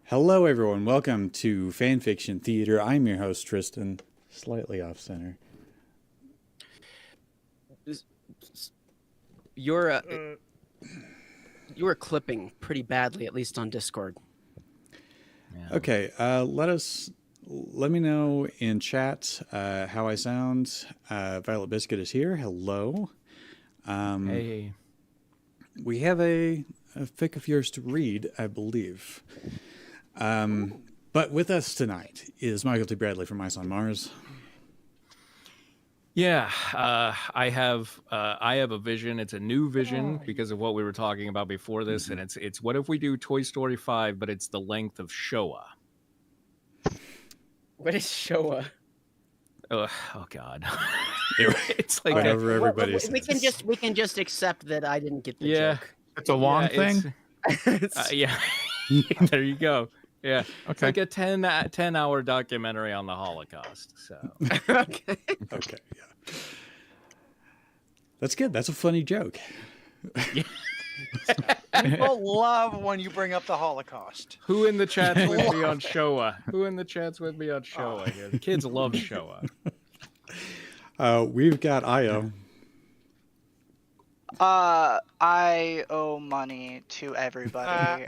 Hello, everyone. Welcome to Fanfiction Theater. I'm your host, Tristan. Slightly off center. You were clipping pretty badly, at least on Discord. Yeah. Okay, let me know in chat how I sound. Violet Biscuit is here. Hello. Hey. We have a fic of yours to read, I believe. But with us tonight is Michael T. Bradley from Ice on Mars. Yeah, I have a vision. It's a new vision because of what we were talking about before this, and it's what if we do Toy Story 5, but it's the length of Showa. What is Showa? Oh God. It's like whatever everybody says. We can just accept that I didn't get the joke. It's a long thing. Yeah. There you go. Yeah, okay. It's like a 10-hour documentary on the Holocaust. So okay, yeah, that's good. That's a funny joke. People love when you bring up the Holocaust. Who in the chat's with me on Showa? Who in the chat's with me on Showa here? The kids love Showa. We've got Io. I owe money to everybody.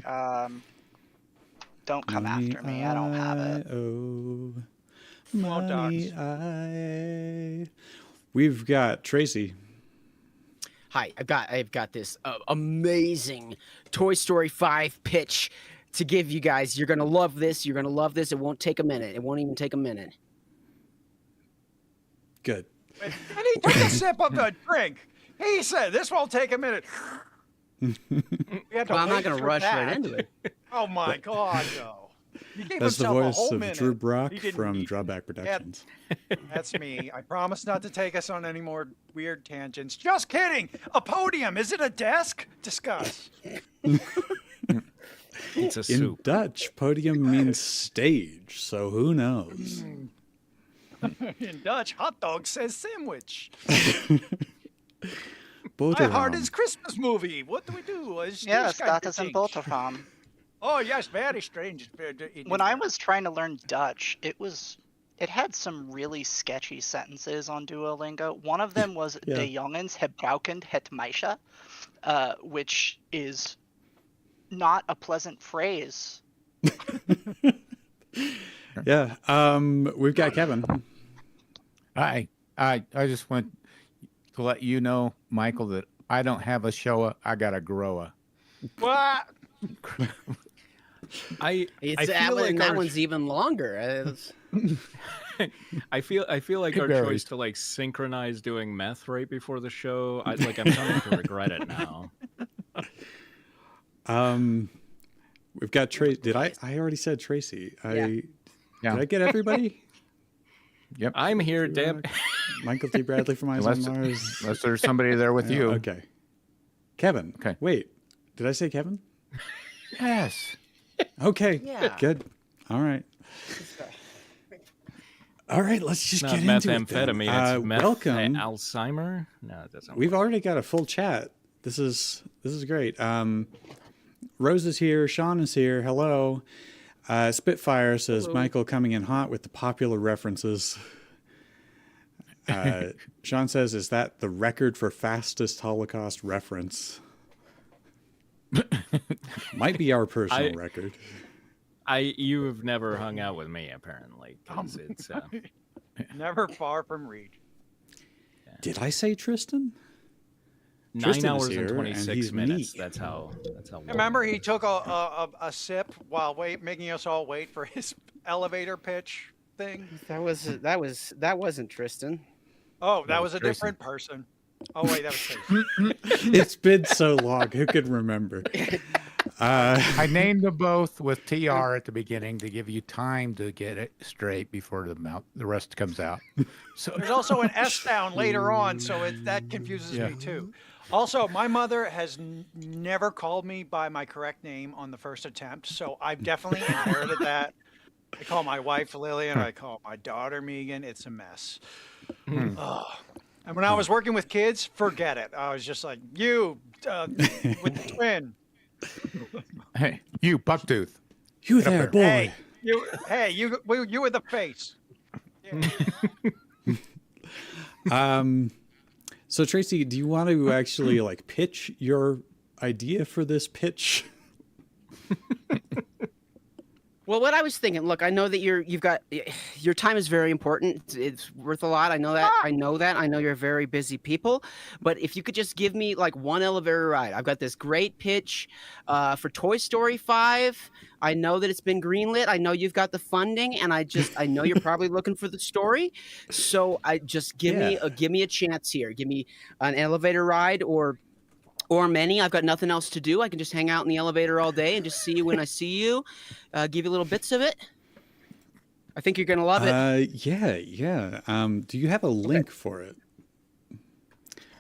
Don't come after me. I don't have it. We've got Tracy. Hi, I've got this amazing Toy Story 5 pitch to give you guys. You're gonna love this. You're gonna love this. It won't take a minute. It won't even take a minute. Good. And he took a sip of the drink. He said, "This won't take a minute." Well, I'm not going to rush right into it. Oh my God, no. That's the voice of Drew Brock from Drawback Productions. That's me. I promise not to take us on any more weird tangents. Just kidding. A podium. Is it a desk? Discuss. It's a soup. In Dutch, podium means stage, so who knows? In Dutch, hot dog says sandwich. Boterham. My heart is Christmas movie. What do we do? Yes, that is in Boterham. Oh yes, very strange. When I was trying to learn Dutch, it had some really sketchy sentences on Duolingo. One of them was "De jongens gebruiken het meisje," which is not a pleasant phrase. Yeah. We've got Kevin. I just want to let you know, Michael, that I don't have a Showa. I got a grower. What? I feel like that one's even longer. I feel like our choice to like synchronize doing meth right before the show. I'm starting to regret it now. We've got Tracy. Did I already said Tracy? Did I get everybody? Yep. I'm here, damn. Michael T. Bradley from Ice on Mars. Unless there's somebody there with you. Okay. Kevin. Okay. Wait. Did I say Kevin? Yes. Okay. Yeah. Good. All right. All right. Let's just get into it. Methamphetamine. It's welcome. Alzheimer. No, it doesn't. We've already got a full chat. This is great. Rose is here. Sean is here. Hello. Spitfire says, Hello. Michael coming in hot with the popular references. Sean says, is that the record for fastest Holocaust reference? Might be our personal record. You have never hung out with me apparently, 'cause it's Never far from reach. Did I say Tristan? 9 Tristan is hours here, and and 26 he's minutes. neat. That's how. Long Remember, it he is. took a sip while making us all wait for his elevator pitch thing. That wasn't Tristan. Oh, that was was a Jason. different person. Oh wait, that was Jason. It's been so long. Who could remember? I named them both with TR at the beginning to give you time to get it straight before the rest comes out. So There's also an S down later on, so that confuses Yeah. me too. Also, my mother has never called me by my correct name on the first attempt, so I've definitely inherited that. I call my wife Lillian, I call my daughter Megan. It's a mess. Ugh. And when I was working with kids, forget it. I was just like, you with the twin. hey, you Bucktooth. You Get up there, there. boy. You with the face. So Tracy, do you want to actually like pitch your idea for this pitch? Well, what I was thinking, look, I know that you've got your time is very important. It's worth a lot. I know that. I know that. I know you're very busy people. But if you could just give me like one elevator ride, I've got this great pitch for Toy Story 5. I know that it's been greenlit. I know you've got the funding, and I know you're probably looking for the story. So I just give me a chance here. Give me an elevator ride or many. I've got nothing else to do. I can just hang out in the elevator all day and just see you when I see you. Give you little bits of it. I think you're gonna love it. Yeah. Do you have a link for it?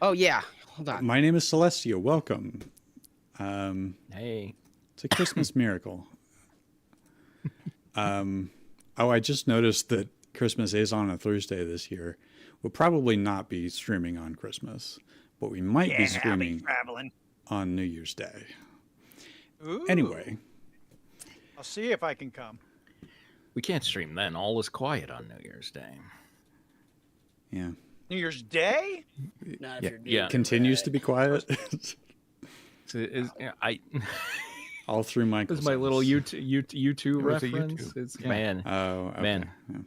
Oh yeah. Hold on. My name is Celestia. Welcome. Hey. It's a Christmas miracle. I just noticed that Christmas is on a Thursday this year. We'll probably not be streaming on Christmas, but we might be streaming traveling. on New Year's Day. Ooh. Anyway, I'll see if I can come. We can't stream then. All is quiet on New Year's Day. yeah. New Year's Day? Not if Yeah. you're Yeah. doing Continues to be quiet I all through my. this is my little YouTube It was a reference. YouTube. It's Yeah. man, Oh, okay. Man. Yeah.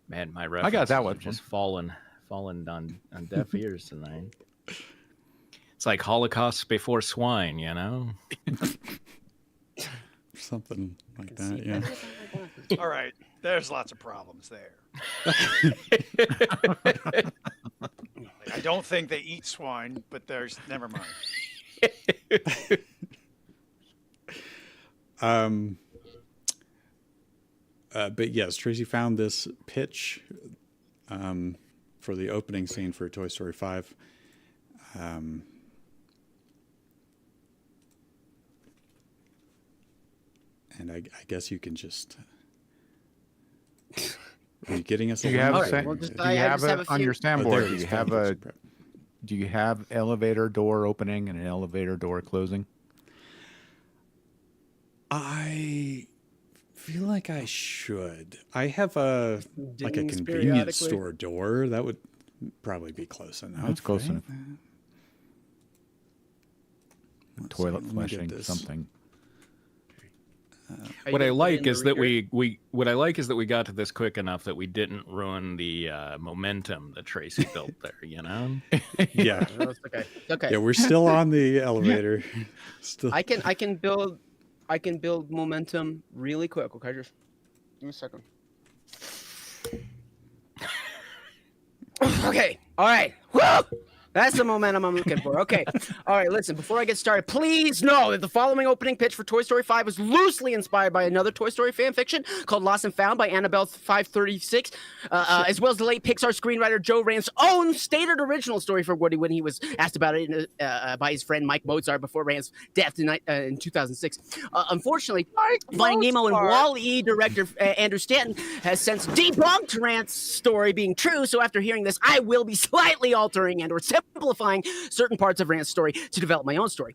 man, my reference. got that one. Just fallen on deaf ears tonight. It's like Holocaust before swine, you know. Something like that. Yeah. All right. There's lots of problems there. I don't think they eat swine, but never mind. But yes, Tracy found this pitch for the opening scene for Toy Story 5. And I guess you can just. Are you getting us? Do you have, All right, sen- well, just- do I you just have have it a on few- your Oh, there soundboard? it Do is. you have do you have elevator door opening and an elevator door closing? I feel like I should. I have a Dings convenience periodically. store door. That would probably be close enough. That's close right? enough. Let's Toilet see, let me get flushing, this. something. Are you What gonna I put it like in the is that reader? we got to this quick enough that we didn't ruin the momentum that Tracy built there. You know. Yeah. No, it's okay. It's okay. Yeah, we're still on the elevator. Still. I can build momentum really quick. Okay, just give me a second. Okay. All right. Woo! That's the momentum I'm looking for. Okay. All right, listen, before I get started, please know that the following opening pitch for Toy Story 5 was loosely inspired by another Toy Story fan fiction called Lost and Found by Annabelle 536, as well as the late Pixar screenwriter Joe Rand's own stated original story for Woody when he was asked about it by his friend Mike Mozart before Rand's death in 2006. Unfortunately, Finding Nemo and Wall-E director Andrew Stanton has since debunked Rand's story being true, so after hearing this, I will be slightly altering and or simplifying certain parts of Rand's story to develop my own story.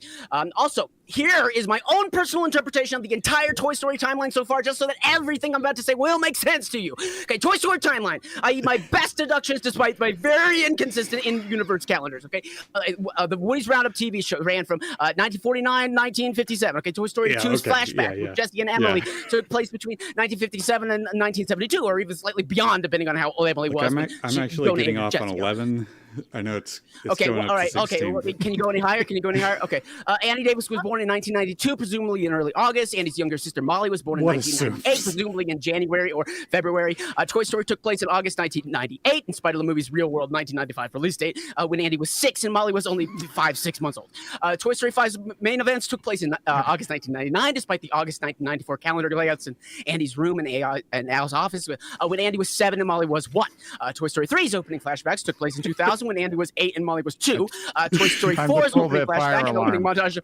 Also, here is my own personal interpretation of the entire Toy Story timeline so far, just so that everything I'm about to say will make sense to you. Okay, Toy Story timeline. I eat my best deductions despite my very inconsistent in-universe calendars. Okay, the Woody's Roundup TV show ran from 1949, 1957. Okay, Toy Story 2's flashback with Jesse and Emily took place between 1957 and 1972, or even slightly beyond, depending on how old Emily was. I'm actually getting off on 11. I know it's okay. going Well, up all right. to Okay. 16. Well, can you go any higher? Can you go any higher? Okay. Andy Davis was born in 1992, presumably in early August. Andy's younger sister Molly was born in 1998, presumably in January or February. Toy Story took place in August 1998, in spite of the movie's real-world 1995 release date, when Andy was 6 and Molly was only 6 months old. Toy Story 5's main events took place in August 1999, despite the August 1994 calendar layouts in Andy's room and Al's office, when Andy was 7 and Molly was 1. Toy Story 3's opening flashbacks took place in 2000 when Andy was 8 and Molly was 2. Toy Story 4's opening flashback and opening montage.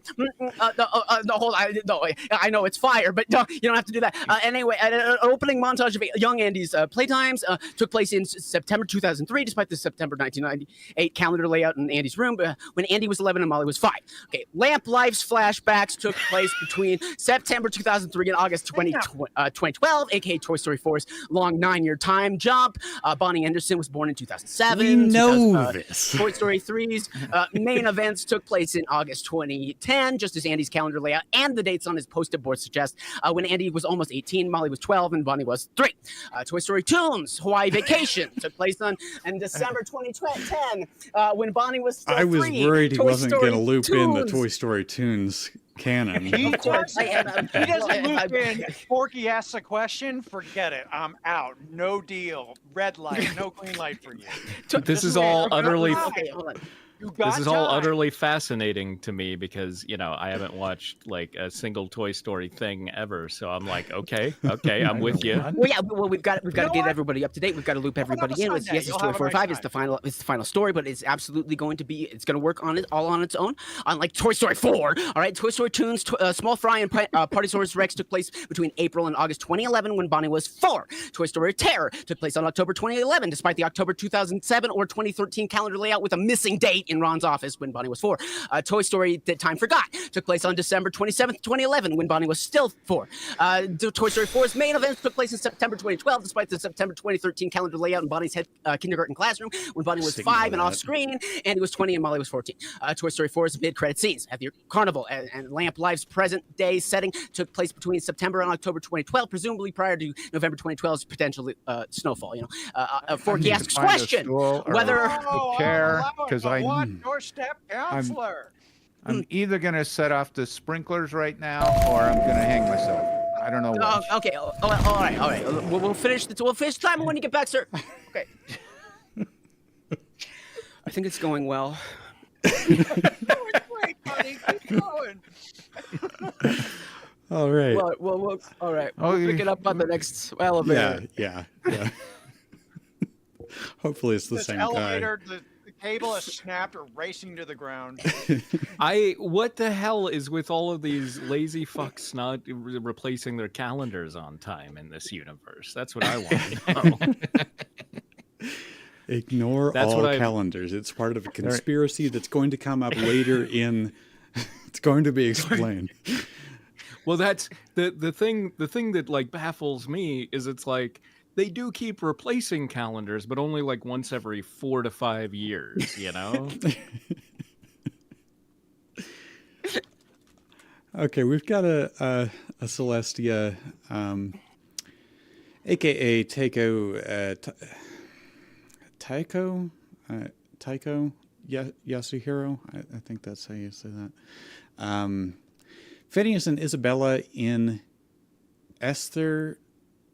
I know it's fire, but no, you don't have to do that. Anyway, an opening montage of young Andy's playtimes took place in September 2003, despite the September 1998 calendar layout in Andy's room, when Andy was 11 and Molly was 5. Okay, Lamp Life's flashbacks took place between September 2003 and August 2012, aka Toy Story 4's long 9-year time jump. Bonnie Anderson was born in 2007. We know this. Toy Story 3's main events took place in August 2010, just as Andy's calendar layout and the dates on his post-it board suggest, when Andy was almost 18, Molly was 12, and Bonnie was 3. Toy Story Toons Hawaii Vacation took place in December 2010, when Bonnie was still 3. I was worried he wasn't going to loop in the Toons. Toy Story Toons canon. He Of course. doesn't loop in. Forky asks a question. Forget it. I'm out. No deal. Red light. No green light for you. This is all utterly. Okay, hold on. You got This is all time. utterly fascinating to me because I haven't watched like a single Toy Story thing ever. So I'm like, okay, I'm with you. Well, yeah. Well, we've got to know get what? everythve up to date. We've got to loop everybody in. It's, Sunday. yes, it's You'll Story have a 4 or great 5. It's the final. It's the final story, but it's absolutely going to be. It's going to work on it all on its own. Unlike Toy Story 4. All right, Toy Story Toons, Small Fry and Partysaurus Rex took place between April and August 2011 when Bonnie was 4. Toy Story Terror took place on October 2011, despite the October 2007 or 2013 calendar layout with a missing date in Ron's office when Bonnie was 4. Toy Story That Time Forgot took place on December 27th, 2011, when Bonnie was still 4. Toy Story 4's main events took place in September 2012, despite the September 2013 calendar layout in Bonnie's kindergarten classroom, when Bonnie was 5 and off screen, and he was 20 and Molly was 14. Toy Story 4's mid-credit scenes at the Carnival and Lamp Life's present-day setting took place between September and October 2012, presumably prior to November 2012's potential snowfall. Forky asks question whether chair, because doorstep counselor. I'm either going to set off the sprinklers right now or I'm going to hang myself. I don't know which. Okay. All right. We'll finish the time when you get back, sir. Okay. I think it's going well. Great, buddy. Keep going. All right. Well, all right. Oh, We'll pick it up on the next elevator. Yeah. Hopefully it's the This same guy. elevator, the cable is snapped or racing to the ground. What the hell is with all of these lazy fucks not replacing their calendars on time in this universe? That's what I want to know. Ignore That's all what calendars. It's part of a conspiracy that's going to come up later in. It's going to be explained. Well, that's the thing. The thing that like baffles me is it's like they do keep replacing calendars, but only like once every 4 to 5 years. Okay, we've got a Celestia, aka Taiko Yasuhiro. I think that's how you say that. Phineas and Isabella in Esther,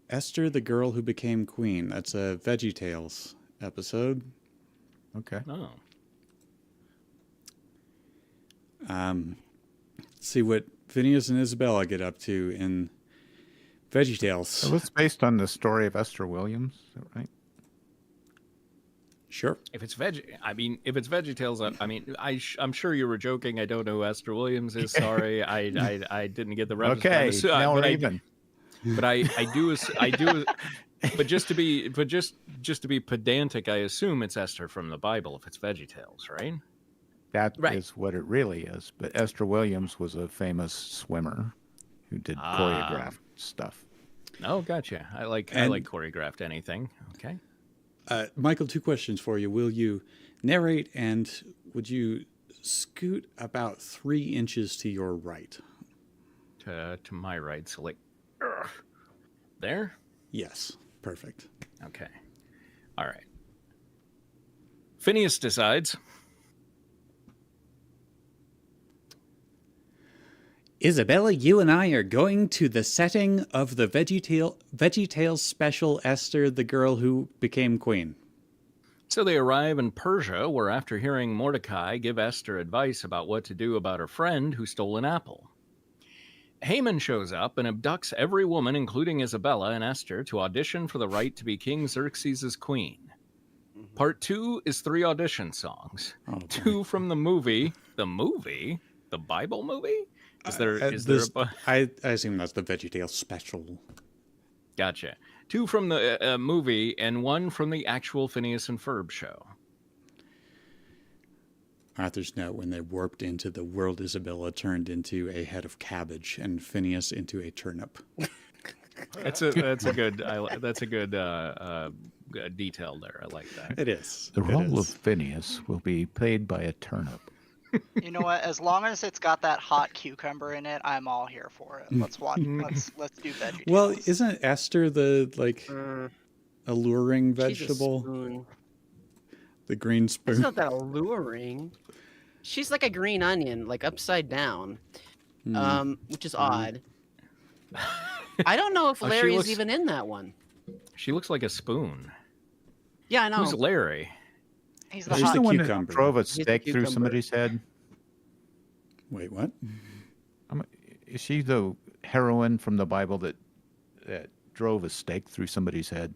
the Girl Who Became Queen. That's a VeggieTales episode. Okay. Oh, See what Phineas and Isabella get up to in VeggieTales. So it's based on the story of Esther Williams, is that right? Sure. if it's VeggieTales, I'm sure you were joking. I don't know who Esther Williams is. Sorry, I didn't get the reference. Okay, now we're even. But I do But just to be pedantic, I assume it's Esther from the Bible if it's VeggieTales, right? That is Right. what it really is. But Esther Williams was a famous swimmer who did choreographed stuff. Oh, gotcha. I like choreographed anything. Okay. Michael, 2 questions for you. Will you narrate, and would you scoot about 3 inches to your right? To my right, so like there. Yes, perfect. Okay. All right. Phineas decides. Isabella, you and I are going to the setting of the VeggieTales special Esther, the girl who became queen. So they arrive in Persia, where after hearing Mordecai give Esther advice about what to do about her friend who stole an apple, Haman shows up and abducts every woman, including Isabella and Esther, to audition for the right to be King Xerxes' queen. Part 2 is 3 audition songs. Oh, 2 from the movie. The movie? The Bible movie? Is there I assume that's the VeggieTales special. Gotcha. 2 from the movie and 1 from the actual Phineas and Ferb show. Author's note: when they warped into the world, Isabella turned into a head of cabbage and Phineas into a turnip. That's a good detail there. I like that. It is. The It role of is. Phineas will be played by a turnip. You know what? As long as it's got that hot cucumber in it, I'm all here for it. Let's watch. Let's do veggie. Well, isn't Esther the alluring She's a vegetable? spoon. The green It's spoon. not that alluring. She's like a green onion, like upside down, which is odd. I don't know if Oh, she Larry looks- is even in that one. She looks like a spoon. Yeah, I know. Who's Larry? He's the He's hot the one cucumber. that drove a the stake through cucumber. somebody's head. Wait, what? Is she the heroine from the Bible that drove a stake through somebody's head?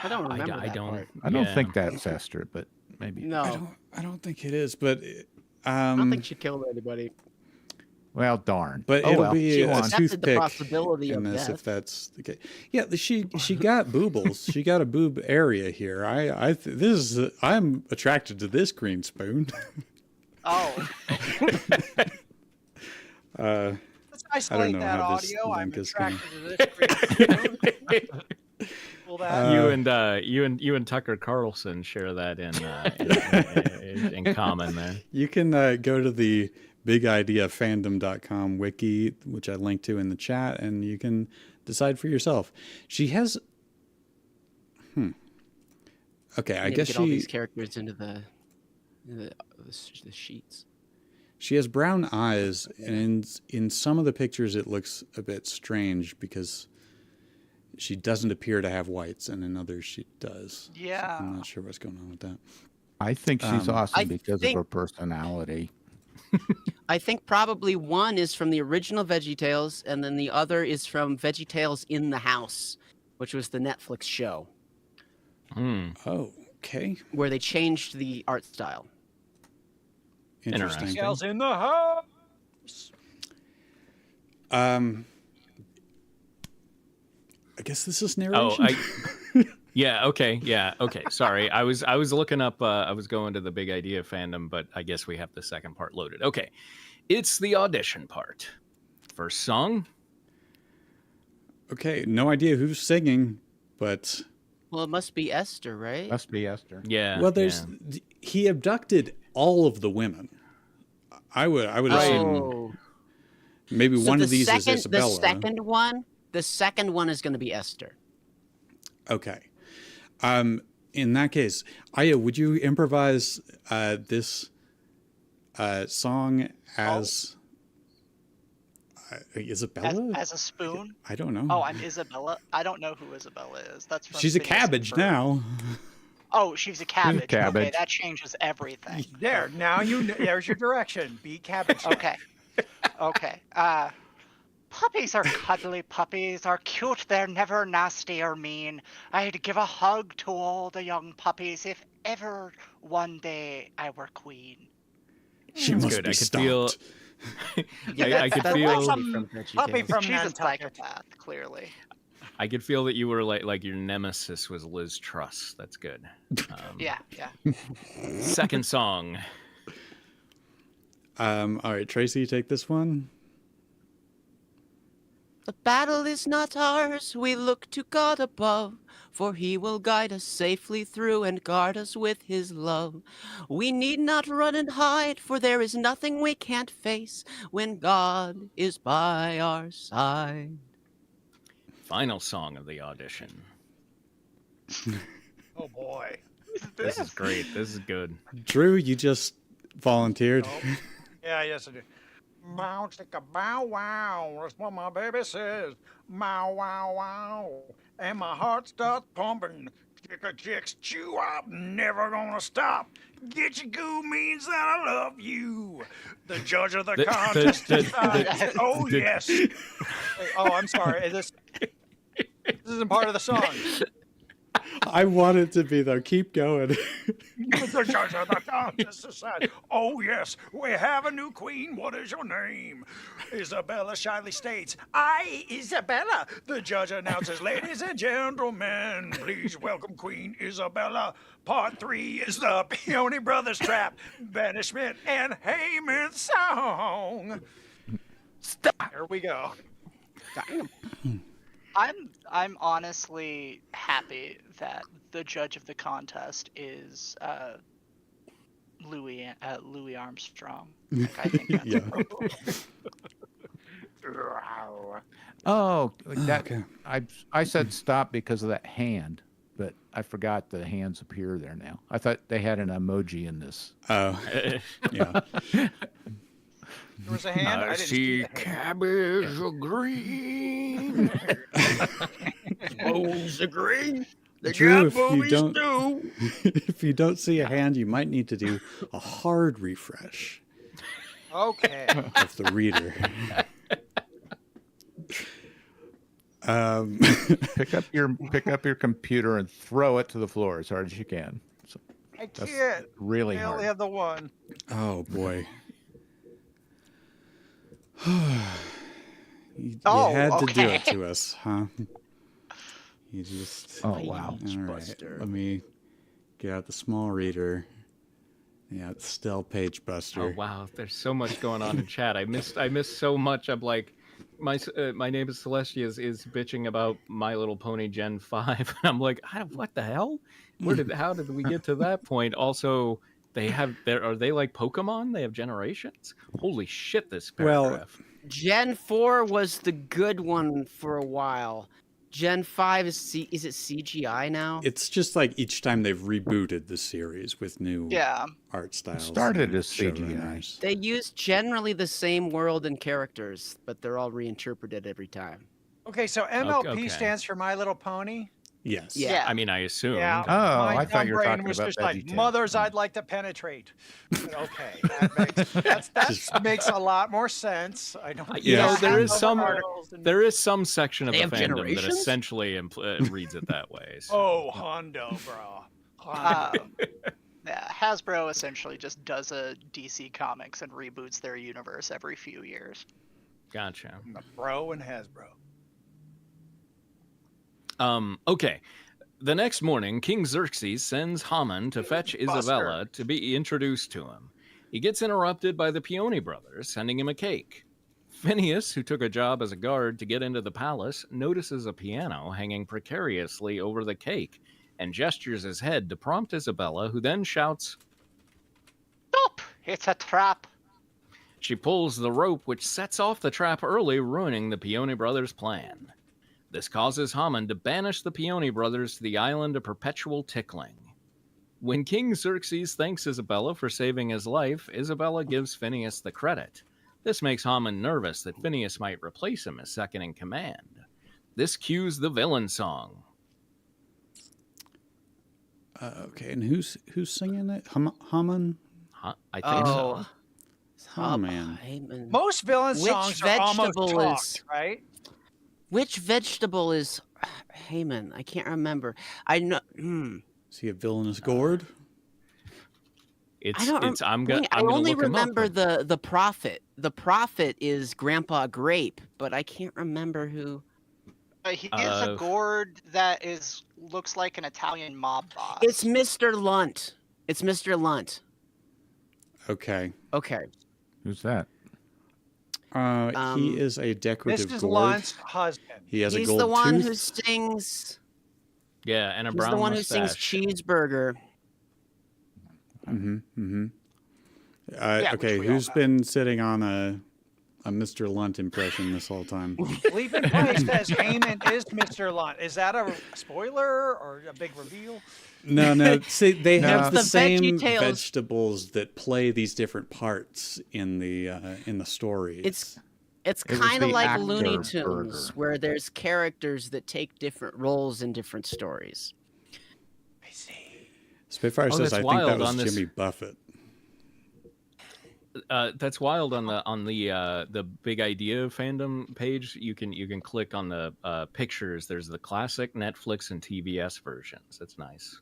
I don't remember I that don't. part. I don't yeah. think that's Esther, but maybe. No, I don't think it is, but I don't think she killed anybody. Well, darn. but Oh, it'll well. be Go a on. Accepted the toothpick possibility in of this death. if that's the case. Yeah, she got boobles. She got a boob area here. I'm attracted to this green spoon. Oh, Uh, Let's I isolate don't know that how this audio. I'm link is gonna- attracted to this. Pull that. You and Tucker Carlson share that in common there. You can go to the bigideafandom.com wiki, which I linked to in the chat, and you can decide for yourself. She has. Okay, I Need to guess get all these she characters into the sheets. she has brown eyes, and in some of the pictures it looks a bit strange because she doesn't appear to have whites, and in others she does. So Yeah. I'm not sure what's going on with that. I think she's awesome I because think- of her personality. I think probably one is from the original VeggieTales, and then the other is from VeggieTales in the House, which was the Netflix show Oh, okay, where they changed the art style. interesting. Interesting. Gals in the house. I guess this is Oh, narration. yeah. Okay. Sorry, I was looking up. I was going to the Big Idea fandom, but I guess we have the second part loaded. Okay, it's the audition part. First song. Okay, no idea who's singing, but Well, it must be Esther, right? Must be Esther. Yeah. well, he abducted all of the women. I would assume Oh, maybe so one the of these second, is Isabella. The second one is going to be Esther. Okay. In that case, Aya, would you improvise this song as Isabella? as a spoon. I don't know. Oh, I'm Isabella. I don't know who Isabella is. That's from She's a Phineas and cabbage Ferb. now. Oh, she's a cabbage. Okay, cabbage. that changes everything. There, now there's your direction. Be cabbage. Okay. Okay. Puppies are cuddly puppies, are cute, they're never nasty or mean. I'd give a hug to all the young puppies if ever one day I were queen. She That's must good. be I could feel- stopped. I could that's feel. puppy from Puppy VeggieTales. from She's a Nantucket. psychopath, clearly. I could feel that you were like your nemesis was Liz Truss. That's good. Yeah. Second song. All right, Tracy, you take this one. The battle is not ours, we look to God above, for he will guide us safely through and guard us with his love. We need not run and hide, for there is nothing we can't face when God is by our side. Final song of the audition. Oh boy. This is great. This is good. Drew, you just volunteered. Oh. Yeah, yes I did. Bow chicka bow wow. That's what my baby says. Bow wow wow. And my heart starts pumping. Chicka chicks chew up, never gonna stop. Get your goo means that I love you. The judge of the contest decides. Oh yes. Wait, oh, I'm sorry. This isn't part of the song. I want it to be though. Keep going. The judge of the contest decides. Oh yes, we have a new queen. What is your name? Isabella shyly states, I, Isabella. The judge announces, ladies and gentlemen, please welcome Queen Isabella. Part 3 is the Peony Brothers Trap, Banishment, and Haman's Song. Stop. Here we go. I'm honestly happy that the judge of the contest is Louis Armstrong. Like, I think that's Yeah. Oh, that Okay. I said stop because of that hand, but I forgot the hands appear there now. I thought they had an emoji in this. Oh, yeah. There was a hand. I didn't see the hand. cabbage green. Bones the green. Drew, if you don't see a hand, you might need to do a hard refresh Okay. of the reader. Pick up your computer and throw it to the floor as hard as you can. So I that's can't. really I only hard. have the one. Oh boy. You Oh, had to do okay. it to us, huh? You just. Oh wow. All right. Let me get out the small reader. Yeah, it's still Page Buster. Oh wow, there's so much going on in chat. I missed so much. I'm like, my name is Celestia is bitching about My Little Pony Gen 5, and I'm like, what the hell? How did we get to that point? Also, are they like Pokemon? They have generations. Holy shit! This paragraph. Gen 4 was the good one for a while. Gen 5 is it CGI now? It's just like each time they've rebooted the series with new art styles. started and as CGI. showrunners. They use generally the same world and characters, but they're all reinterpreted every time. Okay, so MLP Okay. stands for My Little Pony. Yes. Yeah. I mean, I assume. Yeah. Oh, My I thought dumb you were brain talking was about just like VeggieTales. mothers I'd like to penetrate. But okay, that makes a lot more sense. I don't. You know, Yeah. there is have some articles and- there is some section of They the have fandom that generations? essentially reads it that way. So. Oh, Hondo, bro. Hondo. Yeah, Hasbro essentially just does a DC Comics and reboots their universe every few years. Gotcha. Bro and Hasbro. Okay. The next morning, King Xerxes sends Haman to fetch Isabella to be introduced to him. He gets interrupted by the Peony brothers, sending him a cake. Phineas, who took a job as a guard to get into the palace, notices a piano hanging precariously over the cake and gestures his head to prompt Isabella, who then shouts, Stop! It's a trap! She pulls the rope, which sets off the trap early, ruining the Peony brothers' plan. This causes Haman to banish the Peony brothers to the island of perpetual tickling. When King Xerxes thanks Isabella for saving his life, Isabella gives Phineas the credit. This makes Haman nervous that Phineas might replace him as second in command. This cues the villain song. Okay, and who's singing it? Haman? I think so. Oh man. Haman. Most villain Which songs are almost vegetable talked, is- right? Which vegetable is Haman? I can't remember. I know. Is he a villainous gourd? It's, I don't. it's I'm I gonna only look him up. remember the prophet. The prophet is Grandpa Grape, but I can't remember who. He is a gourd that looks like an Italian mob boss. It's Mr. Lunt. It's Mr. Lunt. Okay. Okay. Who's that? He is a decorative Mrs. gourd. Lunt's husband. He has a He's gold the one tooth. who sings. Yeah, and a He's brown the one mustache. who sings Cheeseburger. Yeah, Okay, which we all who's know. been sitting on a Mr. Lunt impression this whole time? Leap in place says Heyman is Mr. Lunt. Is that a spoiler or a big reveal? No. See, they have the It's the same VeggieTales. vegetables that play these different parts in the story. It's was kind of the like actor Looney burger. Tunes, where there's characters that take different roles in different stories. I see. Spitfire Oh, says, that's "I think that wild was on this- Jimmy Buffett." That's wild on the Big Idea fandom page. You can click on the pictures. There's the classic Netflix and TBS versions. That's nice.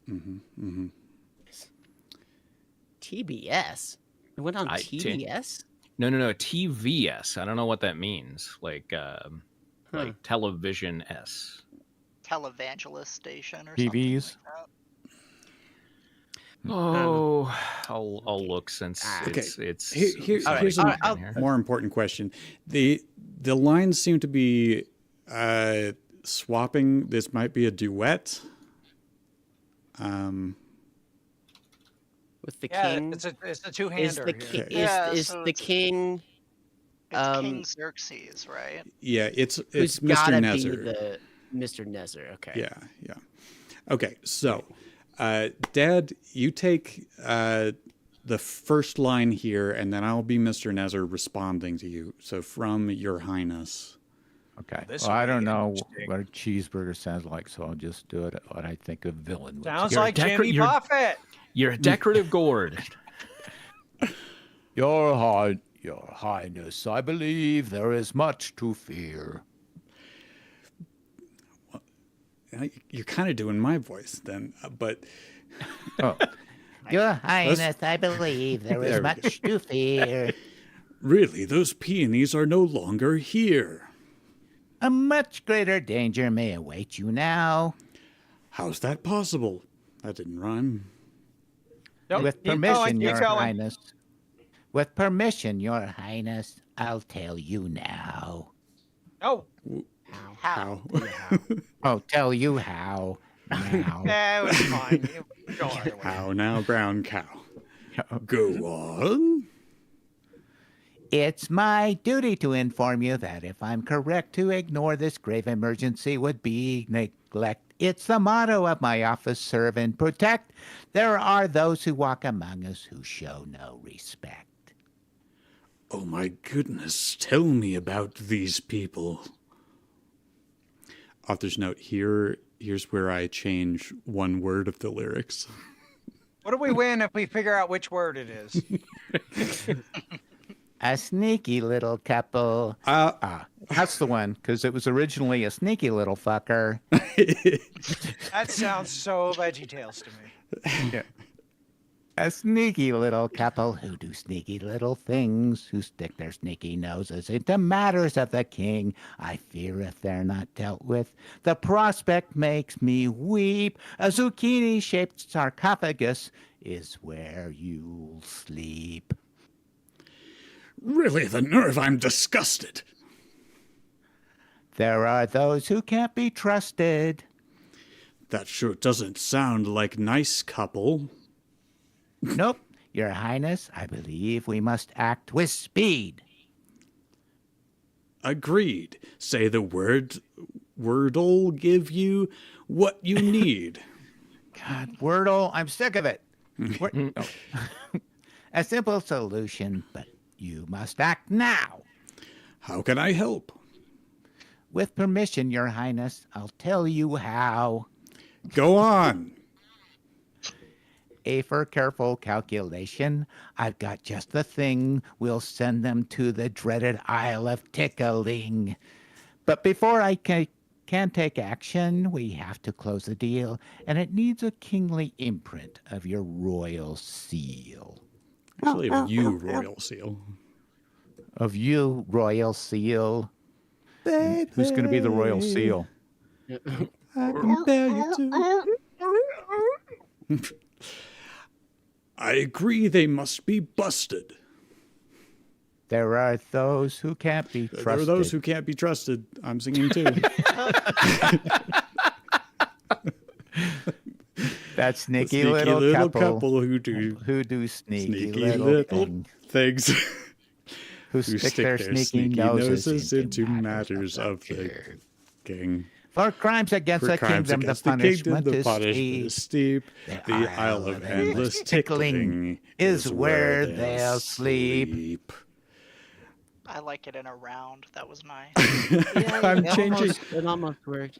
TBS. It went on I- TBS. No, TVS. I don't know what that means. Like television S. Televangelist station or TVs? something like that. Oh, I'll look since Okay. it's Here's All right, a all right, I'll- more important question. The lines seem to be swapping. This might be a duet. With the Yeah, king. it's a Is two-hander the here. king? Yeah, Is so the it's- king? It's King Xerxes, right? Yeah, it's Who's Mr. gotta be Nezzer. the Mr. Nezzer? Okay. Yeah. Okay, so, Dad, you take the first line here, and then I'll be Mr. Nezzer responding to you. So, from Your Highness. Okay. This Well, I will don't be know interesting. what a cheeseburger sounds like, so I'll just do it what I think a villain would Sounds say. You're like decor- Jimmy you're- Buffett. You're a decorative gourd. Your Highness, I believe there is much to fear. You're kind of doing my voice then, but Oh, Your Highness, I believe there There is we much to fear. really, those peonies are no longer here. A much greater danger may await you now. How's that possible? That didn't rhyme. Nope, With keep permission, going, keep Your going. Highness. With permission, Your Highness, I'll tell you now. No, How? Oh, tell you how. Now. that was fine. Go either way. How now, brown cow? Go on. It's my duty to inform you that if I'm correct, to ignore this grave emergency would be neglect. It's the motto of my office, serve and protect. There are those who walk among us who show no respect. Oh my goodness, tell me about these people. Author's note, here's where I change one word of the lyrics. What do we win if we figure out which word it is? A sneaky little couple. that's the one, because it was originally A sneaky little fucker. That sounds so VeggieTales to me. A sneaky little couple who do sneaky little things, who stick their sneaky noses into matters of the king. I fear if they're not dealt with, the prospect makes me weep. A zucchini-shaped sarcophagus is where you'll sleep. Really, the nerve, I'm disgusted. There are those who can't be trusted. That sure doesn't sound like nice couple. Nope, Your Highness, I believe we must act with speed. Agreed. Say the word'll give you what you need. God, Wordle, I'm sick of it. A simple solution, but you must act now. How can I help? With permission, Your Highness, I'll tell you how. Go on. A for careful calculation, I've got just the thing. We'll send them to the dreaded Isle of Tickling. But before I can take action, we have to close the deal, and it needs a kingly imprint of your royal seal. Actually, of you, Royal Seal. Of you, royal seal. Who's going to be the royal seal? I compare you to. I agree they must be busted. There are those who can't be trusted. There are those who can't be trusted. I'm singing too. That sneaky, Sneaky little couple who do sneaky, sneaky little things. who Stick their sneaky noses into matters of the king. For crimes against For the crimes kingdom, the against the punishment kingdom, the is punishment is steep. steep. The Isle of Endless Tickling is where they'll sleep. I like it in a round. That was nice. I'm changing. It almost worked.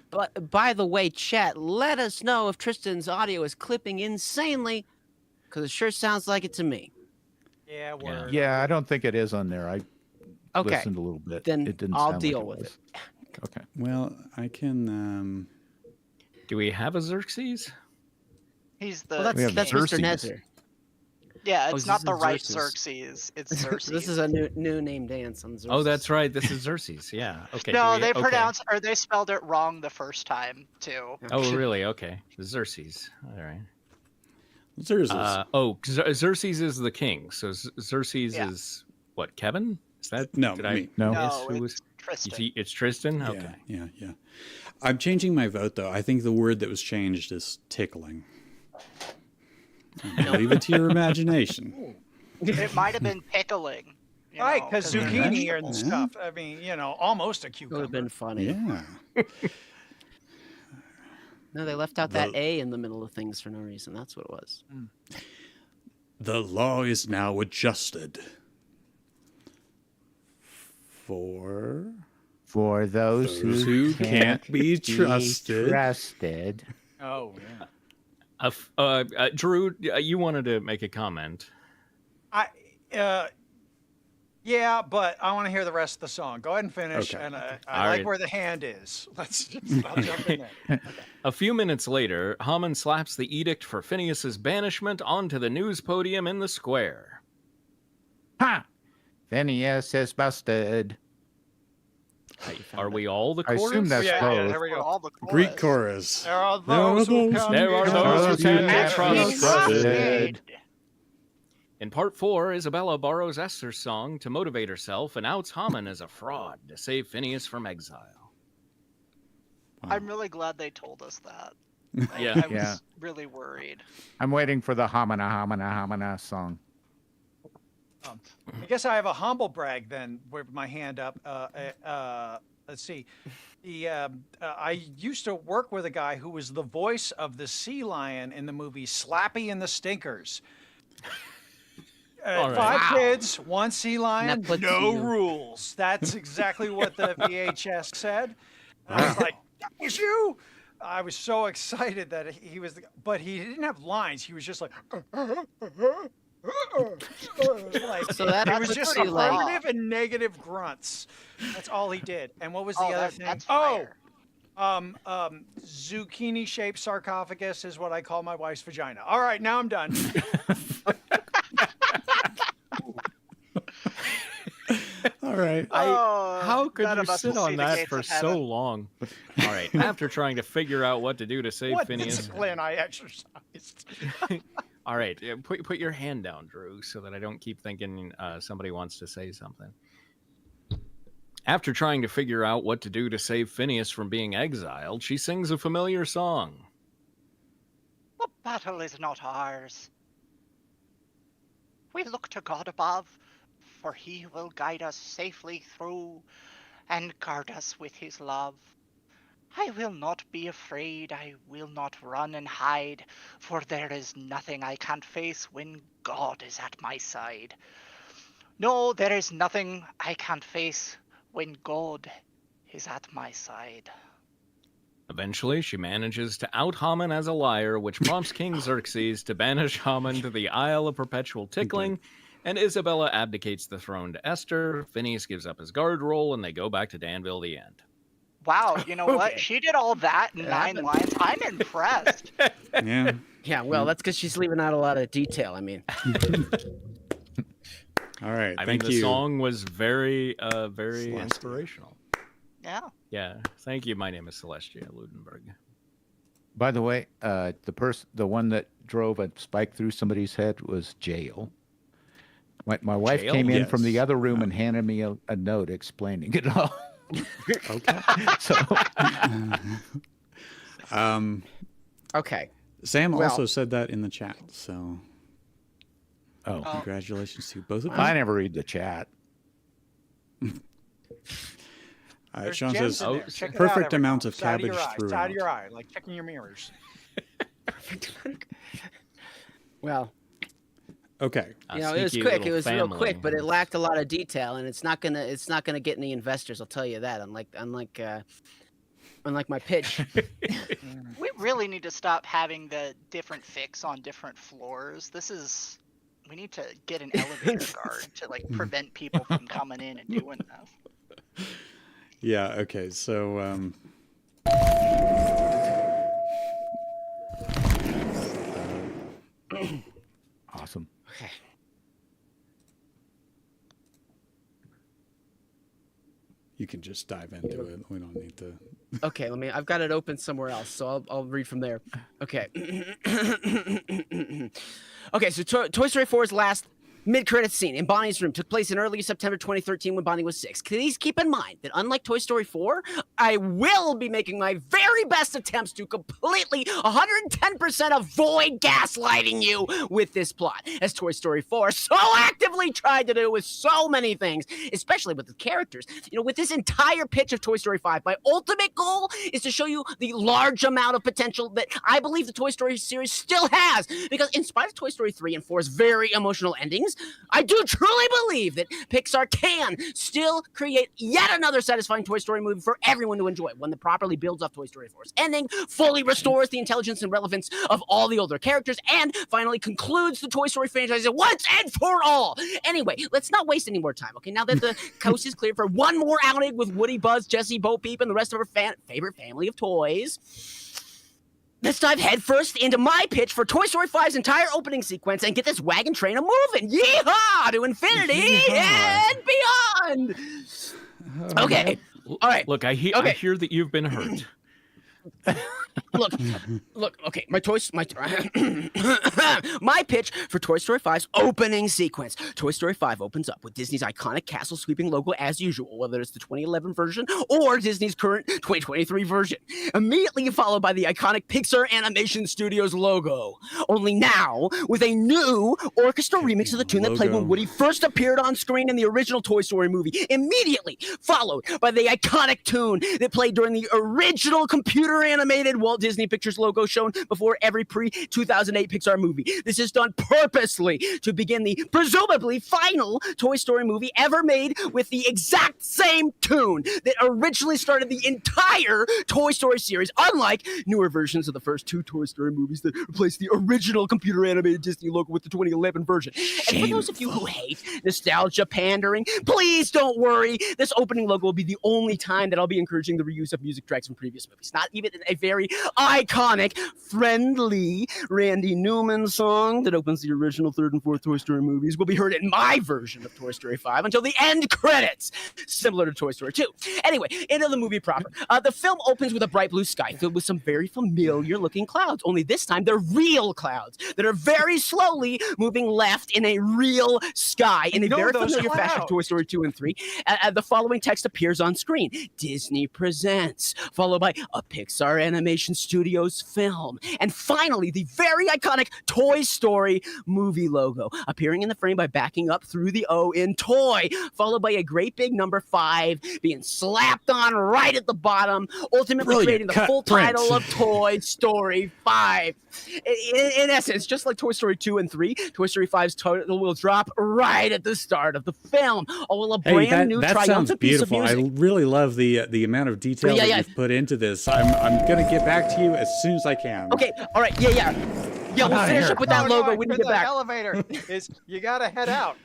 But by the way, chat, let us know if Tristan's audio is clipping insanely, because it sure sounds like it to me. Yeah, word. Yeah, I don't think it is on there. I Okay, listened a little bit. then It didn't I'll sound deal like with was. Okay. Well, I can. Do we have a Xerxes? He's the. Well, We have that's Xerxes. Mr. Nezer. Yeah, Oh, it's this not is the right Xerxes. Xerxes. It's Xerxes. This is a new name dance on Xerxes. Oh, that's right. This is Xerxes. Yeah. Okay. No, they okay. pronounced or they spelled it wrong the first time too. Oh, really? Okay. Xerxes. All right. Xerxes. Xerxes is the king. So Xerxes Yeah. is what? Kevin? Is that No, Did me. I No. miss No, who it's Tristan. It's Tristan. Yeah, Okay. yeah. I'm changing my vote though. I think the word that was changed is tickling. I'll leave it to your imagination. It might have been pickling. you Right, know, because they're zucchini vegetables. and stuff. I mean, almost a It would cucumber. have been funny. Yeah. No, they left out that The- A in the middle of things for no reason. That's what it was. The law is now adjusted. For those who can't be trusted. trusted. Oh, yeah. Drew, you wanted to make a comment. Yeah, but I want to hear the rest of the song. Go ahead and finish. Okay. And I All like right. where the hand is. I'll jump in there. A few minutes later, Haman slaps the edict for Phineas's banishment onto the news podium in the square. Ha! Phineas is busted. Are we all the I chorus? assume that's Yeah, both. there we go. All the Greek chorus. There are There are those who those come There are here. those who can be And trusted. trusted. In part 4, Isabella borrows Esther's song to motivate herself and outs Haman as a fraud to save Phineas from exile. I'm really glad they told us that. Yeah. I was Yeah. really worried. I'm waiting for the hamana song. I guess I have a humble brag then with my hand up. Let's see. I used to work with a guy who was the voice of the sea lion in the movie Slappy and the Stinkers. All right. 5 Wow. kids, 1 sea lion, Netflix no you. rules. That's exactly what the VHS said. And I was like, that was you. I was so excited that he was, but he didn't have lines. He was just like, like So that it was puts just you like- affirmative and negative grunts. That's all he did. And what was the other thing? That's Oh, fire. zucchini-shaped sarcophagus is what I call my wife's vagina. All right, now I'm done. All right. How could none you of us will sit on see the that gates for of so heaven. long? All right. After trying to figure out what to do to save What Phineas. discipline I exercised. All right. Put your hand down, Drew, so that I don't keep thinking somebody wants to say something. After trying to figure out what to do to save Phineas from being exiled, she sings a familiar song. The battle is not ours. We look to God above, for he will guide us safely through and guard us with his love. I will not be afraid, I will not run and hide, for there is nothing I can't face when God is at my side. No, there is nothing I can't face when God is at my side. Eventually, she manages to out Haman as a liar, which prompts King Xerxes to banish Haman to the Isle of Perpetual Tickling, and Isabella abdicates the throne to Esther. Phineas gives up his guard role, and they go back to Danville the end. Wow, you know what? Okay. She did all that in It 9 happened. lines. I'm impressed. Yeah. Yeah, well, that's because she's leaving out a lot of detail. I mean, All right. I mean, Thank the you. song was very Celeste. inspirational. Yeah. Yeah. Thank you. My name is Celestia Ludenberg. By the way, the one that drove a spike through somebody's head was Jail. My wife Jail? came in from the Yes. other room and handed me a note explaining it all. Okay. So Okay. Sam Well- also said that in the chat. So oh, congratulations to both of you. I never read the chat. There's Sean gems says in there. Check it out perfect every amount now. of Side your cabbage eye, throughout. Side of your eye, like checking your mirrors. Well, Okay. you know, it was quick. It was real quick, but it lacked a lot of detail, and it's not gonna get any investors. I'll tell you that. Unlike my pitch. We really need to stop having the different fix on different floors. We need to get an elevator guard to like prevent people from coming in and doing that. Yeah. Okay. So Awesome. Okay. you can just dive into it. We don't need to. Okay, I've got it open somewhere else, so I'll read from there. Okay. Okay, so Toy Story 4's last mid-credits scene in Bonnie's room took place in early September 2013 when Bonnie was 6. Please keep in mind that unlike Toy Story 4, I will be making my very best attempts to completely 110% avoid gaslighting you with this plot, as Toy Story 4 so actively tried to do with so many things, especially with the characters. You know, with this entire pitch of Toy Story 5, my ultimate goal is to show you the large amount of potential that I believe the Toy Story series still has, because in spite of Toy Story 3 and 4's very emotional endings, I do truly believe that Pixar can still create yet another satisfying Toy Story movie for everyone to enjoy, one that properly builds off Toy Story 4's ending, fully restores the intelligence and relevance of all the older characters, and finally concludes the Toy Story franchise once and for all. Anyway, let's not waste any more time, okay? Now that the coast is clear for one more outing with Woody, Buzz, Jessie, Bo Peep, and the rest of our favorite family of toys, let's dive headfirst into my pitch for Toy Story 5's entire opening sequence and get this wagon train a-moving. Yeehaw! To infinity and beyond! Okay. All right. Look, I hear that you've been hurt. Look, okay, my pitch for Toy Story 5's opening sequence. Toy Story 5 opens up with Disney's iconic castle sweeping logo as usual, whether it's the 2011 version or Disney's current 2023 version. Immediately followed by the iconic Pixar Animation Studios logo. Only now with a new orchestral remix of the tune that played when Woody first appeared on screen in the original Toy Story movie. Immediately followed by the iconic tune that played during the original computer animated Walt Disney Pictures logo shown before every pre-2008 Pixar movie. This is done purposely to begin the presumably final Toy Story movie ever made with the exact same tune that originally started the entire Toy Story series, unlike newer versions of the first two Toy Story movies that replaced the original computer animated Disney logo with the 2011 version. And for those of you who hate nostalgia pandering, please don't worry. This opening logo will be the only time that I'll be encouraging the reuse of music tracks from previous movies. Not even a very iconic, friendly Randy Newman song that opens the original third and fourth Toy Story movies will be heard in my version of Toy Story 5 until the end credits, similar to Toy Story 2. Anyway, into the movie proper. The film opens with a bright blue sky filled with some very familiar looking clouds, only this time they're real clouds that are very slowly moving left in a real sky in a very familiar fashion of Toy Story 2 and 3. The following text appears on screen. Disney presents, followed by a Pixar Animation Studios film. And finally, the very iconic Toy Story movie logo, appearing in the frame by backing up through the O in toy, followed by a great big number 5 being slapped on right at the bottom, ultimately creating the full title of Toy Story 5. In essence, just like Toy Story 2 and 3, Toy Story 5's title will drop right at the start of the film, all while a brand new triumphant piece of music. I really love the amount of detail that you've put into this. I'm gonna get back to you as soon as I can. Okay, all right, yeah, we'll finish up with that logo when you get back. Elevator is you gotta head out,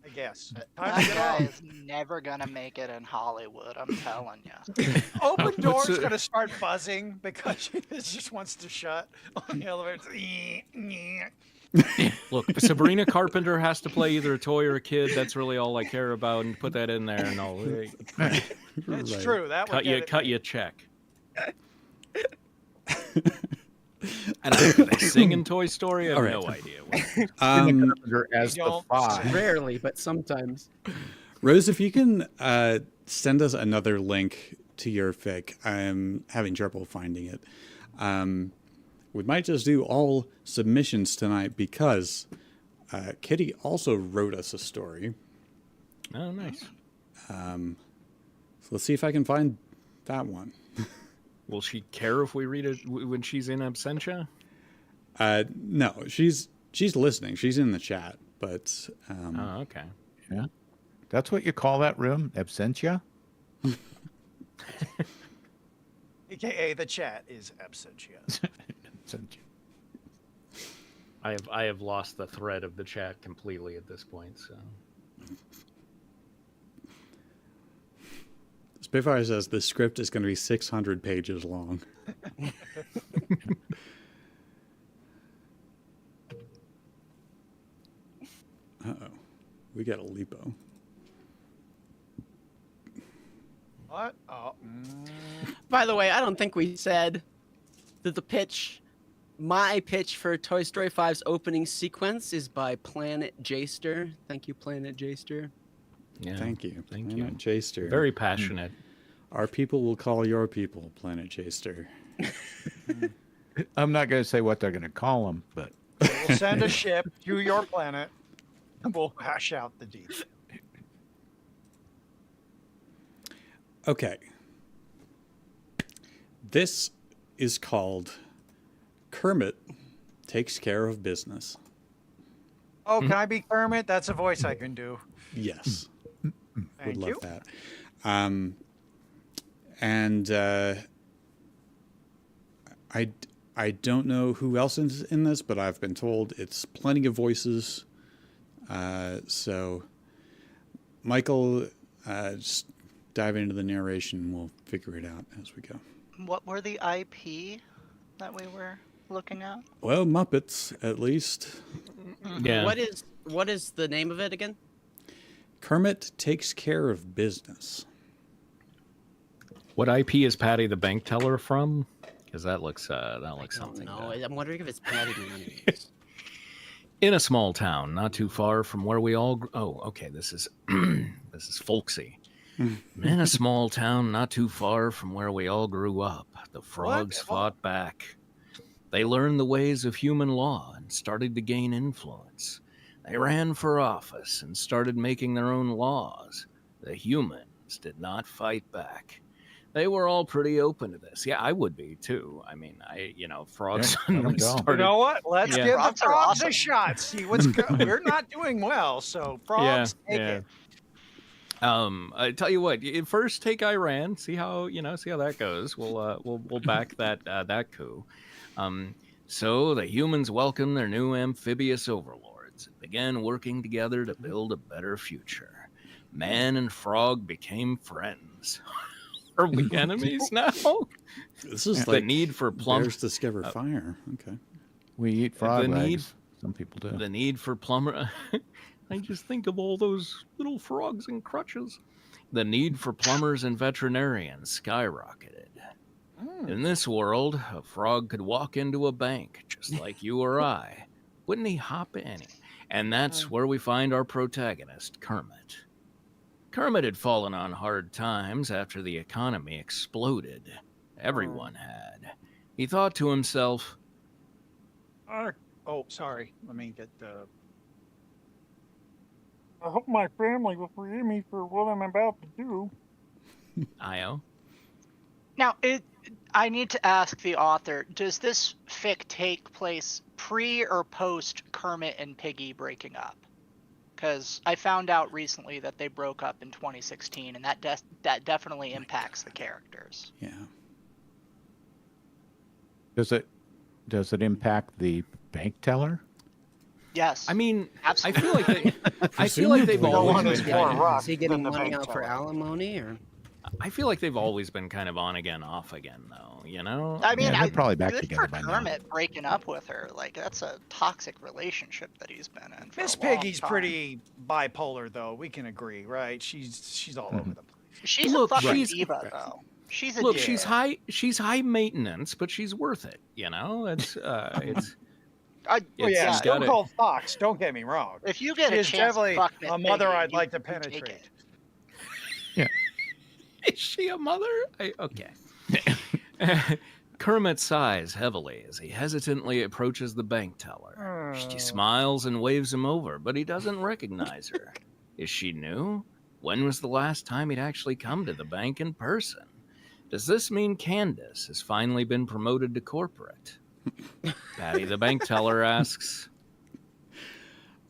I guess. Time to That get guy off. is never gonna make it in Hollywood, I'm telling you. Open door's gonna start buzzing because it just wants to shut on the elevator. Look, Sabrina Carpenter has to play either a toy or a kid. That's really all I care about, and put that in there and all. It's Right. true. That would Cut you a check. And do they sing in Toy Story? I have All right. no idea. Carpenter as the don't five. Rarely, but sometimes. Rose, if you can send us another link to your fic, I'm having trouble finding it. We might just do all submissions tonight because Kitty also wrote us a story. Oh, nice. So let's see if I can find that one. Will she care if we read it when she's in absentia? No, she's listening. She's in the chat, but Oh, okay. Yeah. That's what you call that room? Absentia? AKA the chat is absentia. Absentia. I have lost the thread of the chat completely at this point. So Spitfire says the script is going to be 600 pages long. Uh-oh. We got a lipo. What? Oh. By the way, I don't think we said that my pitch for Toy Story 5's opening sequence is by Planet Jaster. Thank you, Planet Jaster. yeah, Thank you. Thank Planet you. Jaster. Very passionate. Our people will call your people Planet Jaster. I'm not going to say what they're going to call them, but We'll send a ship to your planet and we'll hash out the details. Okay. This is called Kermit Takes Care of Business. Oh, can I be Kermit? That's a voice I can do. Yes. Thank Would you. love that. And I don't know who else is in this, but I've been told it's plenty of voices. So, Michael, just dive into the narration. We'll figure it out as we go. What were the IP that we were looking at? Well, Muppets, at least. Yeah. What is the name of it again? Kermit Takes Care of Business. What IP is Patty the bank teller from? Because that looks something. No, I'm wondering if it's Patty Mayonnaise. In a small town, not too far from where we all. Okay. This is this is folksy. In a small town, not too far from where we all grew up, the frogs fought back. They learned the ways of human law and started to gain influence. They ran for office and started making their own laws. The humans did not fight back. They were all pretty open to this. Yeah, I would be too. I mean, frogs Yeah, let 'em suddenly go. You started. know what? Let's Yeah. give Frogs the are frogs awesome. a shot. See what's good. We're not doing well, so frogs, take it. I tell you what. First, take Iran. See how that goes. We'll back that coup. So the humans welcomed their new amphibious overlords and began working together to build a better future. Man and frog became friends. Are we enemies now? This is The like need for Bears Discover Fire. Okay. we eat frog The need- legs. Some people do. The need for plumber. I just think of all those little frogs and crutches. The need for plumbers and veterinarians skyrocketed. In this world, a frog could walk into a bank just like you or I. Wouldn't he hop in? And that's where we find our protagonist, Kermit. Kermit had fallen on hard times after the economy exploded. Everyone had. He thought to himself, Oh, sorry. Let me get the. I hope my family will forgive me for what I'm about to do. Io. Now, I need to ask the author, does this fic take place pre or post Kermit and Piggy breaking up? Because I found out recently that they broke up in 2016, and that definitely impacts the characters. Yeah. Does it impact the bank teller? Yes. I mean, Absolutely. I feel like they've Presumably. always one been is kind more of, rough Is he than getting the money bank out for teller. alimony, or? I feel like they've always been kind of on again, off again, though. You know? I mean, Yeah, they're probably back good together for by now. Kermit breaking up with her. Like, that's a toxic relationship that he's been in. For Miss a long Piggy's time. pretty bipolar, though. We can agree, right? She's all over the place. She's Look, a fucking she's- diva, though. She's a Look, diva. she's high maintenance, but she's worth it. It's It's, Oh yeah, you Stone gotta- Cold Fox. Don't get me wrong. if you get She a is chance to definitely fuck Miss a mother Piggy, I'd like to you take penetrate. it. Is she a mother? Okay. Kermit sighs heavily as he hesitantly approaches the bank teller. She smiles and waves him over, but he doesn't recognize her. Is she new? When was the last time he'd actually come to the bank in person? Does this mean Candace has finally been promoted to corporate? Patty, the bank teller, asks.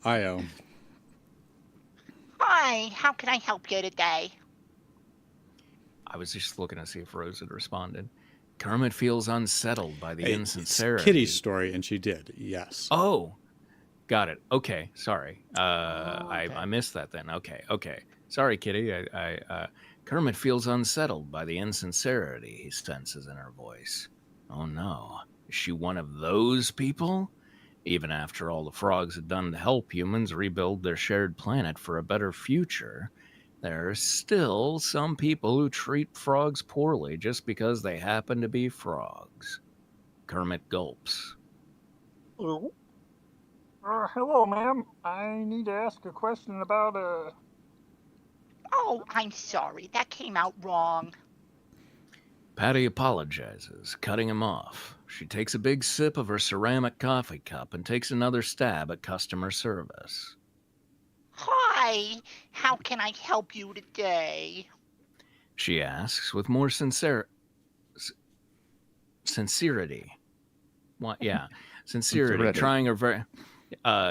Io. Hi, how can I help you today? I was just looking to see if Rose had responded. Kermit feels unsettled by the Hey, insincerity. It's Kitty's story, and she did. Yes. Oh, got it. Okay, sorry. okay. I missed that then. Okay. Sorry, Kitty. Kermit feels unsettled by the insincerity he senses in her voice. Oh no, is she one of those people? Even after all the frogs had done to help humans rebuild their shared planet for a better future, there are still some people who treat frogs poorly just because they happen to be frogs. Kermit gulps. Hello. Hello, ma'am. I need to ask a question about Oh, I'm sorry, that came out wrong. Patty apologizes, cutting him off. She takes a big sip of her ceramic coffee cup and takes another stab at customer service. Hi, how can I help you today? She asks with more sincerity. What? Yeah, sincerity. Sincerity.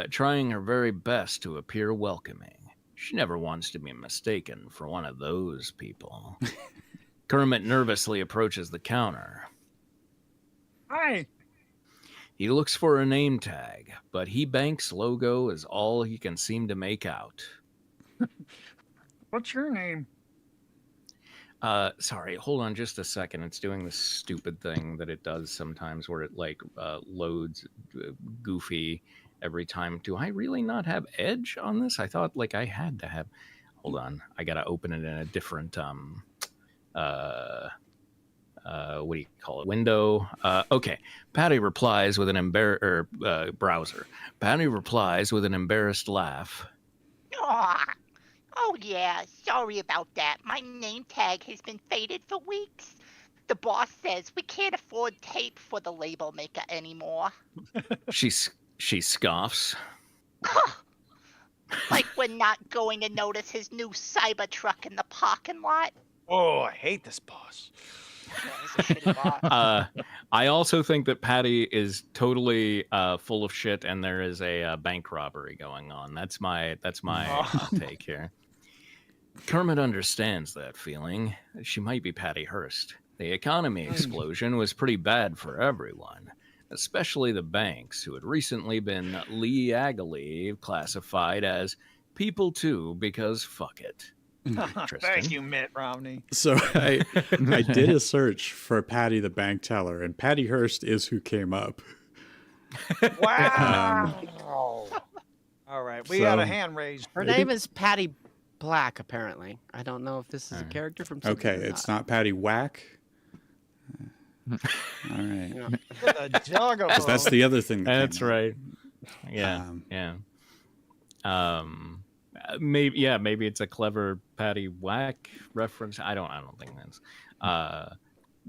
Trying her very best to appear welcoming. She never wants to be mistaken for one of those people. Kermit nervously approaches the counter. Hi. He looks for a name tag, but He Bank's logo is all he can seem to make out. What's your name? Sorry, hold on just a second. It's doing this stupid thing that it does sometimes where it loads goofy every time. Do I really not have Edge on this? I thought I had to have. Hold on, I gotta open it in a different what do you call it? Window. Okay. Patty replies with an browser. Patty replies with an embarrassed laugh. Aw. Oh yeah, sorry about that. My name tag has been faded for weeks. The boss says we can't afford tape for the label maker anymore. She scoffs. Like we're not going to notice his new Cybertruck in the parking lot. Oh, I hate this boss. Yeah, he's a shitty boss. I also think that Patty is totally full of shit, and there is a bank robbery going on. That's my hot take here. Kermit understands that feeling. She might be Patty Hearst. The economy explosion was pretty bad for everyone, especially the banks, who had recently been legally classified as people too, because fuck it. Thank you, Mitt Romney. So I did a search for Patty the bank teller, and Patty Hearst is who came up. Wow. All right, we got a hand raised. Her name is Patty Black, apparently. I don't know if this is a character from something. Okay, it's not Patty Whack. All right. Yeah. The dog 'Cause that's the other thing. That That's came up. right. Yeah, yeah. Maybe it's a clever Patty Whack reference. I don't think that's.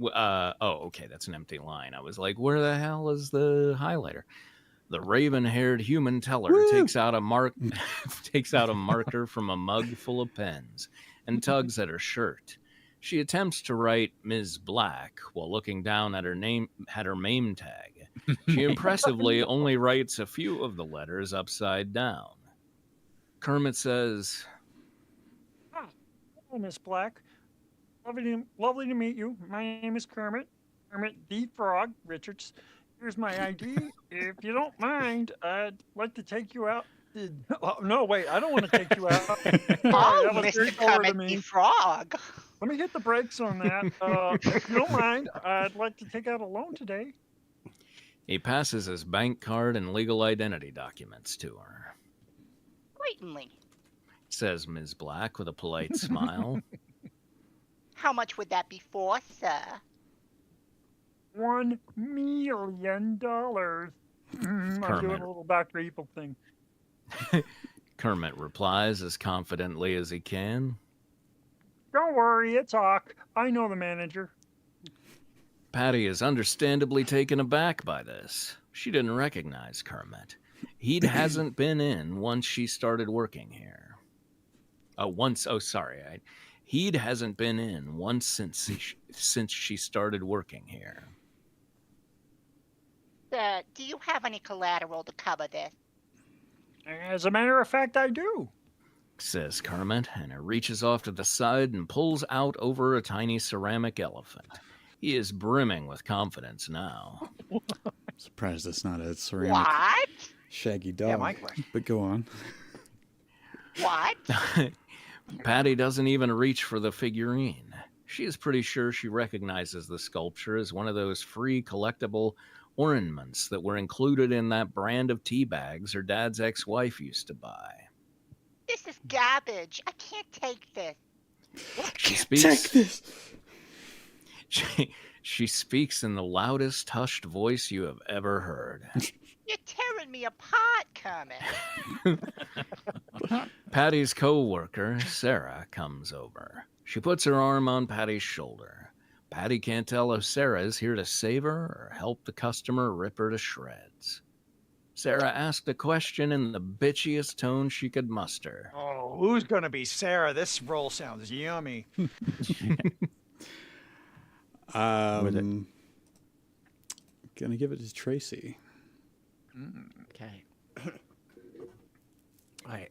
Okay, that's an empty line. I was like, where the hell is the highlighter? The raven-haired human teller takes out a marker from a mug full of pens and tugs at her shirt. She attempts to write Ms. Black while looking down at her name tag. She impressively only writes a few of the letters upside down. Kermit says, Hello, Miss Black. Lovely to meet you. My name is Kermit. Kermit the Frog Richards. Here's my ID. If you don't mind, I'd like to take you out. Oh, no, wait, I don't want to take you out. Oh, that was very Mr. forward of Kermit me. the Frog. Let me hit the brakes on that. If you don't mind, I'd like to take out a loan today. he passes his bank card and legal identity documents to her. Certainly. Says Ms. Black with a polite smile. How much would that be for, sir? $1 million. I'm doing Kermit. a little Dr. Evil thing. Kermit replies as confidently as he can. Don't worry, it's Hawk. I know the manager. Patty is understandably taken aback by this. She didn't recognize Kermit. He hasn't been in once she started working here. He hasn't been in once since she started working here. Sir, do you have any collateral to cover this? As a matter of fact, I do. Says Kermit, and he reaches off to the side and pulls out over a tiny ceramic elephant. He is brimming with confidence now. I'm surprised it's not a ceramic What? shaggy dog. Yeah, my question. But go on. What? Patty doesn't even reach for the figurine. She is pretty sure she recognizes the sculpture as one of those free collectible ornaments that were included in that brand of tea bags her dad's ex-wife used to buy. This is garbage. I can't take this. She Take speaks. this. She speaks in the loudest hushed voice you have ever heard. You're tearing me apart, Kermit. Patty's co-worker, Sarah, comes over. She puts her arm on Patty's shoulder. Patty can't tell if Sarah is here to save her or help the customer rip her to shreds. Sarah asked a question in the bitchiest tone she could muster. Oh, who's going to be Sarah? This roll sounds yummy. Gonna give it to Tracy. Okay. All right.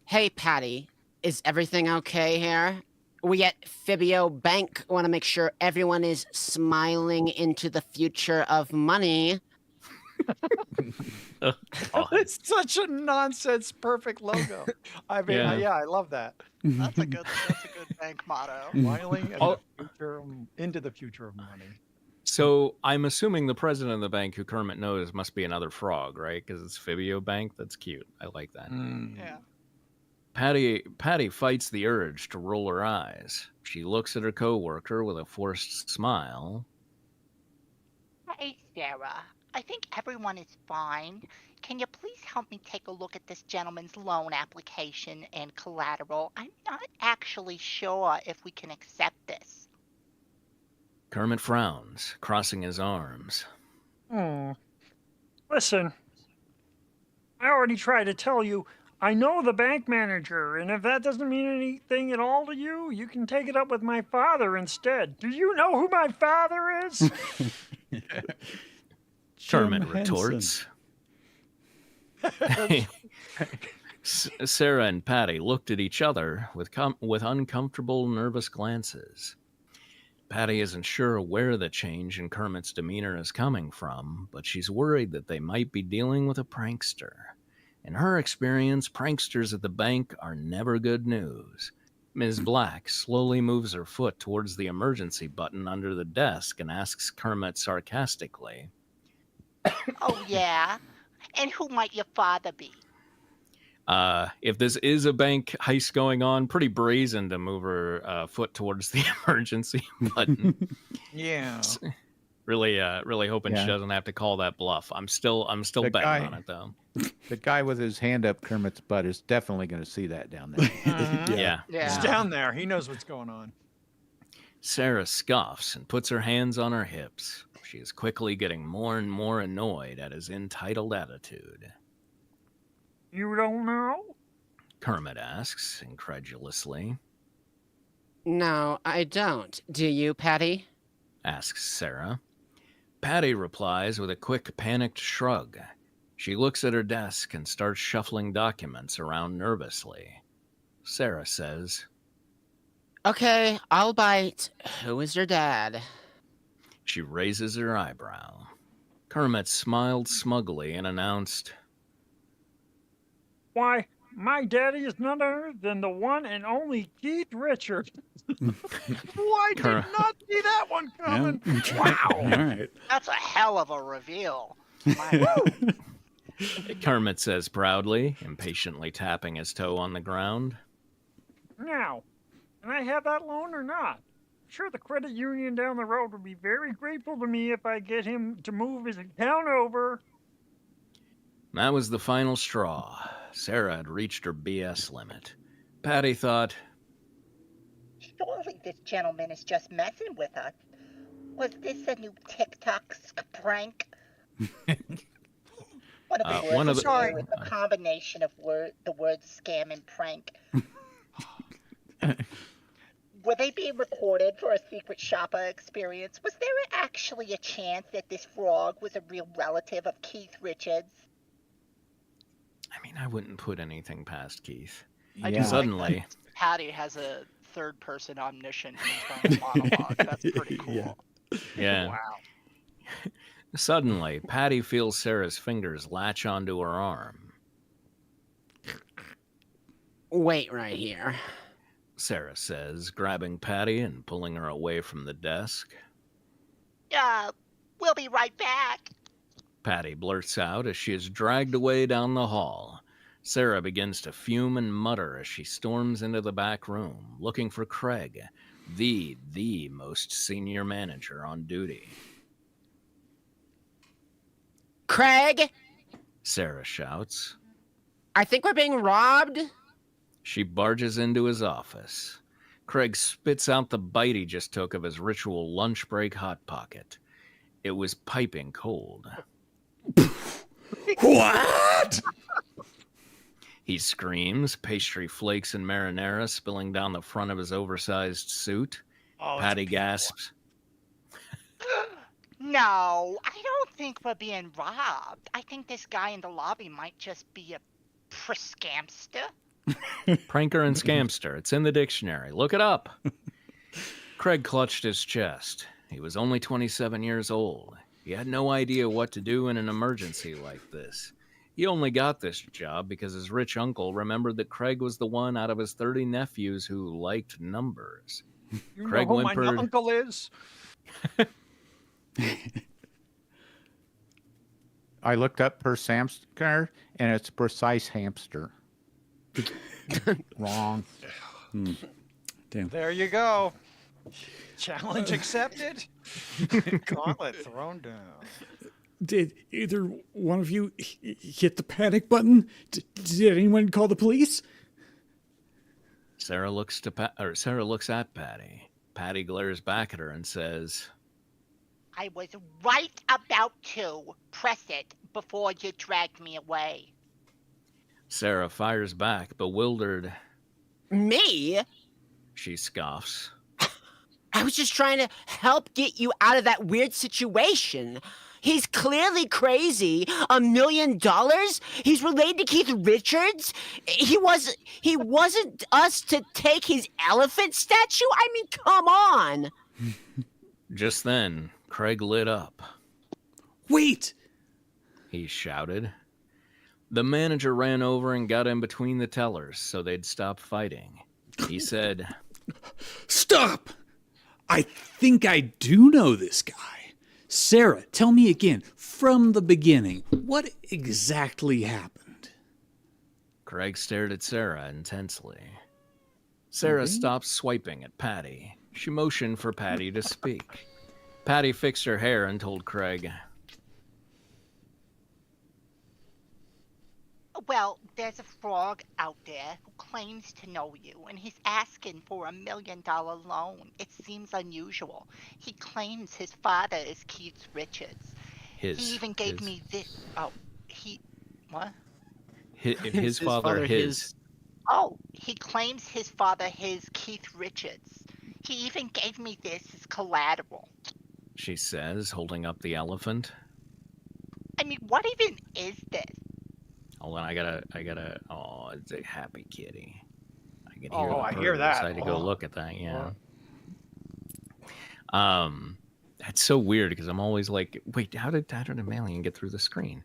Hey, Patty. Is everything okay here? We at Fibio Bank want to make sure everyone is smiling into the future of money. It's such a nonsense perfect logo. I mean, Yeah. yeah, I love that. That's a good bank motto. Smiling Oh. into the future of money. So I'm assuming the president of the bank who Kermit knows must be another frog, right? Because it's Fibio Bank. That's cute. I like that. Yeah. Patty fights the urge to roll her eyes. She looks at her coworker with a forced smile. Hey, Sarah. I think everyone is fine. Can you please help me take a look at this gentleman's loan application and collateral? I'm not actually sure if we can accept this. Kermit frowns, crossing his arms. Listen, I already tried to tell you, I know the bank manager, and if that doesn't mean anything at all to you, you can take it up with my father instead. Do you know who my father is? Kermit Jim retorts. Sarah and Patty looked at each other with uncomfortable, nervous glances. Patty isn't sure where the change in Kermit's demeanor is coming from, but she's worried that they might be dealing with a prankster. In her experience, pranksters at the bank are never good news. Ms. Black slowly moves her foot towards the emergency button under the desk and asks Kermit sarcastically, Oh, yeah? And who might your father be? if this is a bank heist going on, pretty brazen to move her foot towards the emergency button. Yeah. Really hoping she Yeah. doesn't have to call that bluff. I'm still The betting guy- on it though. The guy with his hand up Kermit's butt is definitely going to see that down there. Yeah. It's down there. He knows what's going on. Sarah scoffs and puts her hands on her hips. She is quickly getting more and more annoyed at his entitled attitude. You don't know? Kermit asks incredulously. No, I don't. Do you, Patty? Asks Sarah. Patty replies with a quick, panicked shrug. She looks at her desk and starts shuffling documents around nervously. Sarah says, Okay, I'll bite. Who is your dad? She raises her eyebrow. Kermit smiled smugly and announced, Why, my daddy is none other than the one and only Keith Richard. Why did Cur- not see that one coming? Wow. All right. That's a hell of a reveal. Kermit says proudly, impatiently tapping his toe on the ground. Now, and I have that loan or not. I'm sure the credit union down the road would be very grateful to me if I get him to move his account over. That was the final straw. Sarah had reached her BS limit. Patty thought, Surely this gentleman is just messing with us. Was this a new TikTok prank? One of the one of words the- here is a combination of the words scam and prank. Were they being recorded for a secret shopper experience? Was there actually a chance that this frog was a real relative of Keith Richards? I mean, I wouldn't put anything past Keith. I do Yeah. like Suddenly, that Patty has a third-person omniscient internal monologue. That's pretty cool. yeah. Wow. Suddenly, Patty feels Sarah's fingers latch onto her arm. Wait right here. Sarah says, grabbing Patty and pulling her away from the desk. We'll be right back. Patty blurts out as she is dragged away down the hall. Sarah begins to fume and mutter as she storms into the back room, looking for Craig, the most senior manager on duty. Craig, Sarah shouts. I think we're being robbed. She barges into his office. Craig spits out the bite he just took of his ritual lunch break Hot Pocket. It was piping cold. What? He screams, pastry flakes and marinara spilling down the front of his oversized suit. Oh, it's Patty beautiful. gasps. No, I don't think we're being robbed. I think this guy in the lobby might just be a scamster. Pranker and scamster. It's in the dictionary. Look it up. Craig clutched his chest. He was only 27 years old. He had no idea what to do in an emergency like this. He only got this job because his rich uncle remembered that Craig was the one out of his 30 nephews who liked numbers. You Craig know who whimpered. my uncle is? I looked up per hamster, and it's precise hamster. Wrong. Damn. There you go. Challenge accepted. Gauntlet thrown down. Did either one of you hit the panic button? Did anyone call the police? Sarah looks at Patty. Patty glares back at her and says, I was right about to press it before you dragged me away. Sarah fires back, bewildered. Me? She scoffs. I was just trying to help get you out of that weird situation. He's clearly crazy. $1 million? He's related to Keith Richards? He wasn't us to take his elephant statue? I mean, come on. Just then, Craig lit up. Wait! He shouted. The manager ran over and got in between the tellers so they'd stop fighting. He said, Stop! I think I do know this guy. Sarah, tell me again, from the beginning, what exactly happened? Craig stared at Sarah intensely. Sarah stopped swiping at Patty. She motioned for Patty to speak. Patty fixed her hair and told Craig, Well, there's a frog out there who claims to know you, and he's asking for $1 million loan. It seems unusual. He claims his father is Keith Richards. He even gave me this. Oh, what? His father, his. Oh, he claims his father is Keith Richards. He even gave me this as collateral. She says, holding up the elephant. I mean, what even is this? Hold on, I gotta. Oh, it's a happy kitty. I can hear. Oh, the I purr. hear that. I had to go Oh. look at that. Yeah. That's so weird because I'm always like, wait, how did a alien get through the screen?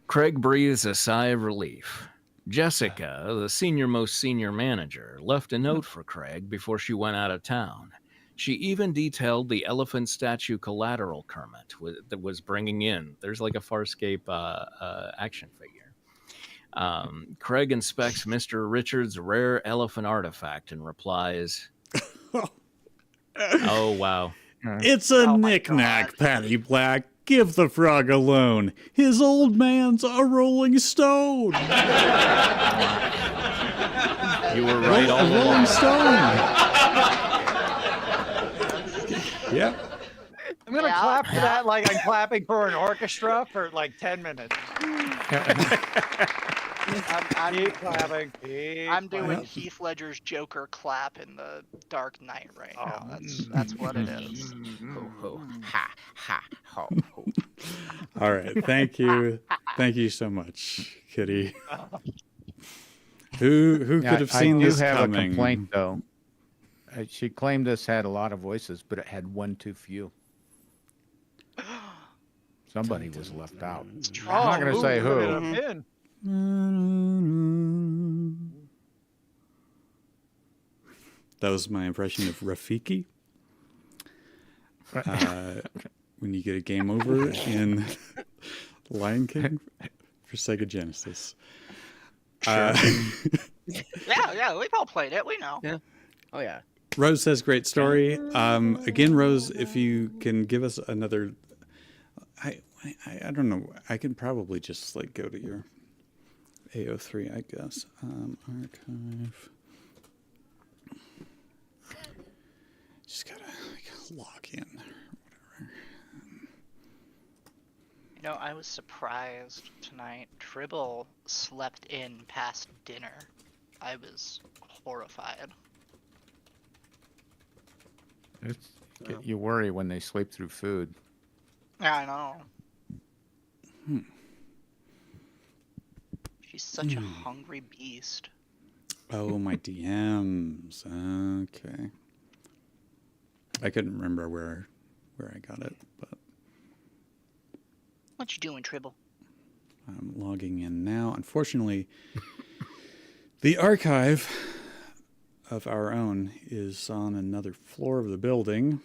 Craig breathes a sigh of relief. Jessica, the most senior manager, left a note for Craig before she went out of town. She even detailed the elephant statue collateral Kermit that was bringing in. There's like a Farscape action figure. Craig inspects Mr. Richards' rare elephant artifact and replies, "Oh, wow. It's a knick-knack, Patty Black. Give the frog alone. His old man's a rolling stone." You were right all A rolling along." stone. Yep. I'm gonna clap for that like I'm clapping for an orchestra for like 10 minutes. Keep clapping. I'm doing Heath Ledger's Joker clap in the Dark Knight right now. That's what it is. Ho, ho, ha, ha, ho, ho. All right. Thank you. Thank you so much, Kitty. Who could have seen this I do have coming? a complaint, though. She claimed this had a lot of voices, but it had one too few. Somebody was left out. I'm not going to say who. That was my impression of Rafiki. When you get a game over in Lion King for Sega Genesis. Yeah, we've all played it. We know. Yeah. Oh, yeah. Rose says, great story. Again, Rose, if you can give us another... I don't know. I can probably just like go to your AO3, I guess. Archive. Just gotta log in or whatever. You know, I was surprised tonight. Tribble slept in past dinner. I was horrified. You worry when they sleep through food. Yeah, I know. She's such a hungry beast. Oh, my DMs. Okay. I couldn't remember where I got it, but What you doing, Tribble? I'm logging in now. Unfortunately, the archive of our own is on another floor of the building.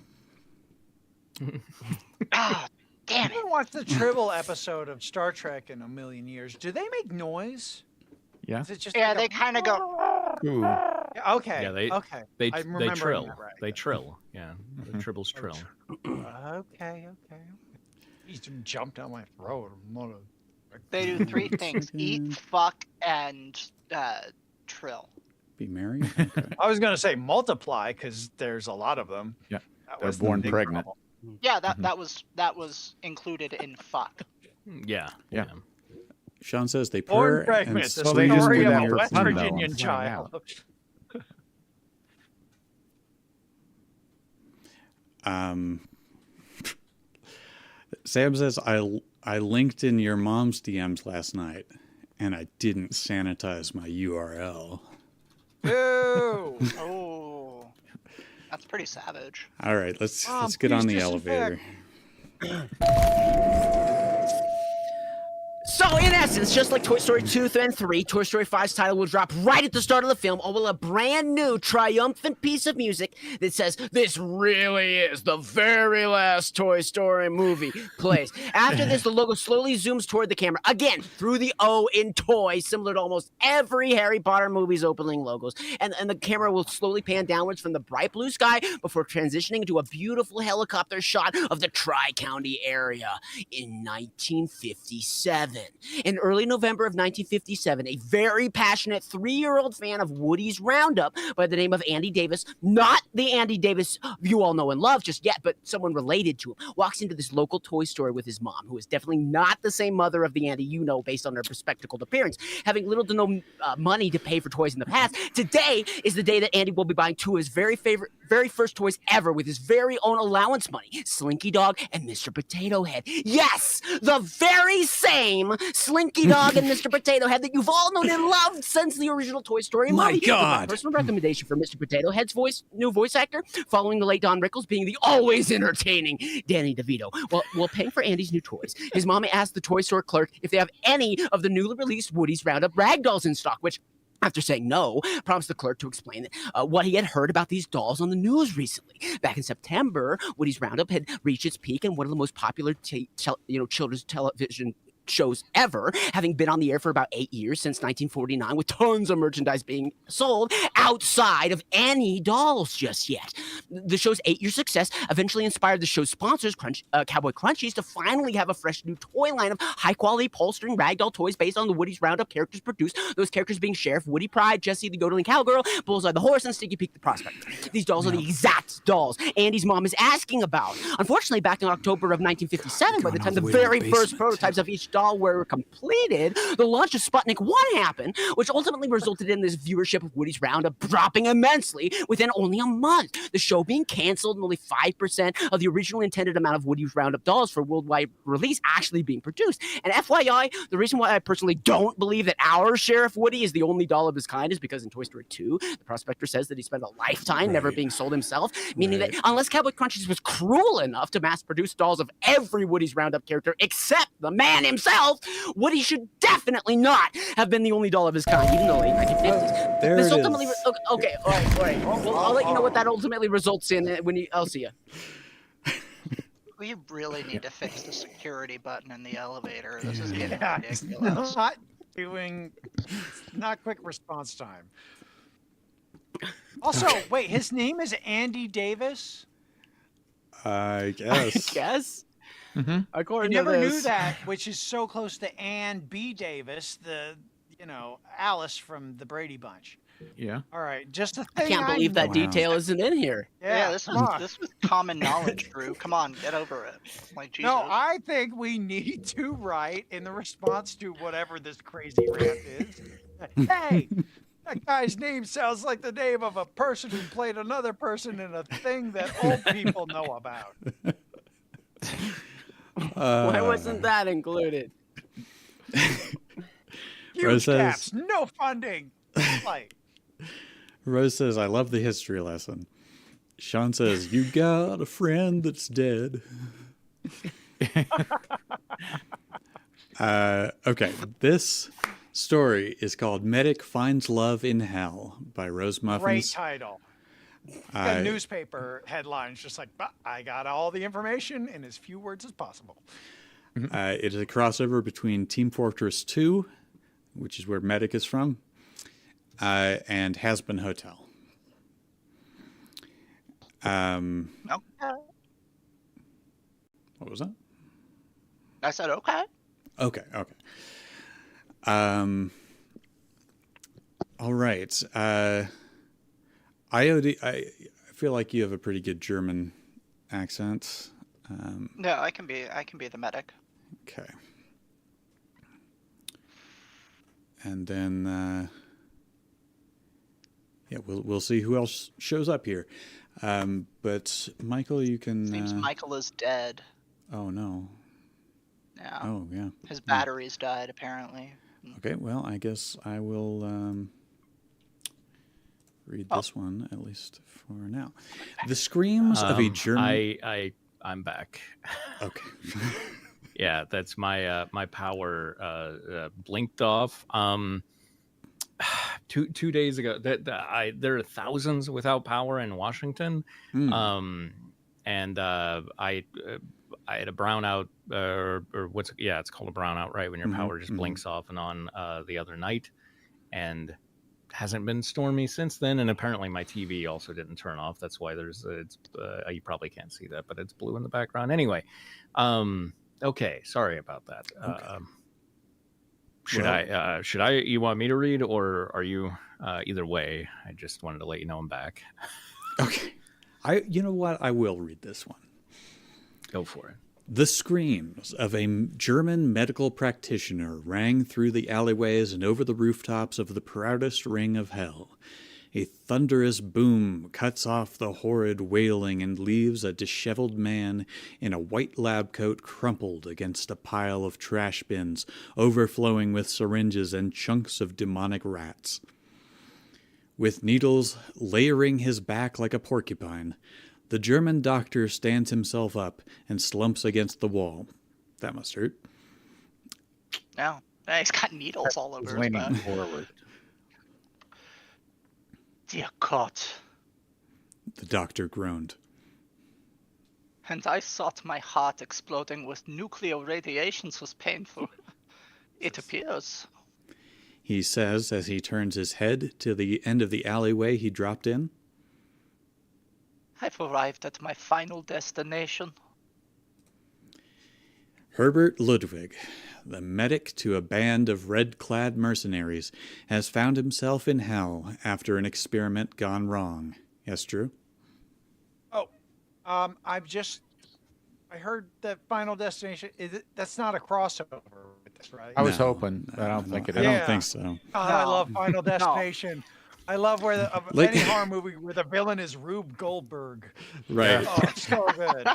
Ah, damn I it. haven't watched the Tribble episode of Star Trek in a million years. Do they make noise? Yeah. Is it just Yeah, like they kind of go. Ooh. Yeah, okay. Yeah, they okay. they I'm they remembering trill. that right. They trill. Yeah, the tribbles trill. Okay. He's jumped down my throat. They do three things: eat, fuck, and trill. Be merry. Okay. I was gonna say multiply because there's a lot of them. Yeah, That they're was the born big pregnant. problem. Yeah, that was included in fuck. Yeah. Yeah. Sean says they Born purr pregnant. and The So they just story do of that a for West fun, though, Virginian and find child. Sam says I linked in your mom's DMs last night, and I didn't sanitize my URL. Ew. Oh, that's pretty savage. All right, let's Mom, get on please the disinfect. elevator. So, in essence, just like Toy Story 2 and 3, Toy Story 5's title will drop right at the start of the film, or will a brand new, triumphant piece of music that says, "This really is the very last Toy Story movie," plays. After this, the logo slowly zooms toward the camera, again, through the O in toy, similar to almost every Harry Potter movie's opening logos. And the camera will slowly pan downwards from the bright blue sky before transitioning into a beautiful helicopter shot of the Tri-County area in 1957. In early November of 1957, a very passionate 3-year-old fan of Woody's Roundup by the name of Andy Davis, not the Andy Davis you all know and love just yet, but someone related to him, walks into this local toy store with his mom, who is definitely not the same mother of the Andy you know based on her bespectacled appearance. Having little to no money to pay for toys in the past, today is the day that Andy will be buying two of his very first toys ever with his very own allowance money, Slinky Dog and Mr. Potato Head. Yes, the very same Slinky Dog and Mr. Potato Head that you've all known and loved since the original Toy Story My movie. With God. my personal recommendation for Mr. Potato Head's new voice actor, following the late Don Rickles being the always entertaining Danny DeVito. Well, while paying for Andy's new toys, his mom asked the toy store clerk if they have any of the newly released Woody's Roundup ragdolls in stock, which, after saying no, prompts the clerk to explain what he had heard about these dolls on the news recently. Back in September, Woody's Roundup had reached its peak and one of the most popular children's television shows ever, having been on the air for about 8 years since 1949, with tons of merchandise being sold outside of any dolls just yet. The show's 8-year success eventually inspired the show's sponsors, Cowboy Crunchies, to finally have a fresh new toy line of high-quality polstering ragdoll toys based on the Woody's Roundup characters produced, those characters being Sheriff Woody Pride, Jessie the Yodeling Cowgirl, Bullseye the Horse, and Sticky Pete the Prospector. These dolls are the exact dolls Andy's mom is asking about. Unfortunately, back in October of 1957, by the time the very first prototypes of each doll were completed, the launch of Sputnik 1 happened, which ultimately resulted in this viewership of Woody's Roundup dropping immensely within only a month. The show being canceled and only 5% of the original intended amount of Woody's Roundup dolls for worldwide release actually being produced. And FYI, the reason why I personally don't believe that our Sheriff Woody is the only doll of his kind is because in Toy Story 2, the prospector says that he spent a lifetime never being sold himself, meaning that unless Cowboy Crunchies was cruel enough to mass produce dolls of every Woody's Roundup character except the man himself, Woody should definitely not have been the only doll of his kind, even in the late 1950s. There This it ultimately, is. okay, all right. Well, I'll let you know what that ultimately results in when I'll see you. We really need to fix the security button in the elevator. This is getting Yeah, it's ridiculous. not quick response time. Also, wait, his name is Andy Davis? I guess. Guess? Mm-hmm. I According to never knew this. that, which is so close to Ann B. Davis, Alice from the Brady Bunch. Yeah. All right, just a I thing can't believe that Wow. detail isn't in here. Yeah, this come on. was common knowledge, Drew. Come on, get over it. Like Jesus. No, I think we need to write in the response to whatever this crazy rant is. Hey, that guy's name sounds like the name of a person who played another person in a thing that old people know about. Why wasn't that included? Huge Rose says- gaps, no funding. Like, Rose says, I love the history lesson. Sean says, you got a friend that's dead. Okay, this story is called Medic Finds Love in Hell by Rose great Muffins. title. I- A newspaper headlines just like, I got all the information in as few words as possible. It is a crossover between Team Fortress 2, which is where Medic is from, and Has Been Hotel. Okay. What was that? I said okay. Okay. All right. IOD, I feel like you have a pretty good German accent. No, I can be the medic. Okay. And then, we'll see who else shows up here. But Michael, you can. Seems Michael is dead. Oh no. Yeah. Oh yeah. His batteries died apparently. Okay. Well, I guess I will read this one at least for now. The screams of a German. I'm back. Okay. Yeah, that's my my power blinked off. 2 days ago, there are thousands without power in Washington, and I had a brownout, or it's called a brownout, right? When your power just blinks off and on the other night, and hasn't been stormy since then. And apparently my TV also didn't turn off. That's why you probably can't see that, but it's blue in the background anyway. Okay, sorry about that. Okay. Should I? You want me to read, or are you? Either way, I just wanted to let you know I'm back. Okay. You know what? I will read this one. Go for it. The screams of a German medical practitioner rang through the alleyways and over the rooftops of the proudest ring of hell. A thunderous boom cuts off the horrid wailing and leaves a disheveled man in a white lab coat crumpled against a pile of trash bins overflowing with syringes and chunks of demonic rats. With needles layering his back like a porcupine, the German doctor stands himself up and slumps against the wall. That must hurt. No. He's got needles all over He's his leaning back. forward. Dear God. The doctor groaned. And I thought my heart exploding with nuclear radiations was painful. It appears. He says as he turns his head to the end of the alleyway he dropped in. I've arrived at my final destination. Herbert Ludwig, the medic to a band of red-clad mercenaries, has found himself in hell after an experiment gone wrong. Yes, Drew? Oh, I heard that Final Destination. That's not a crossover with this, right? I was No, hoping, but I don't think it I is. don't Yeah. think so. Oh, I love Final Destination. I love where Like- any horror movie where the villain is Rube Goldberg. Right. Oh, it's so good.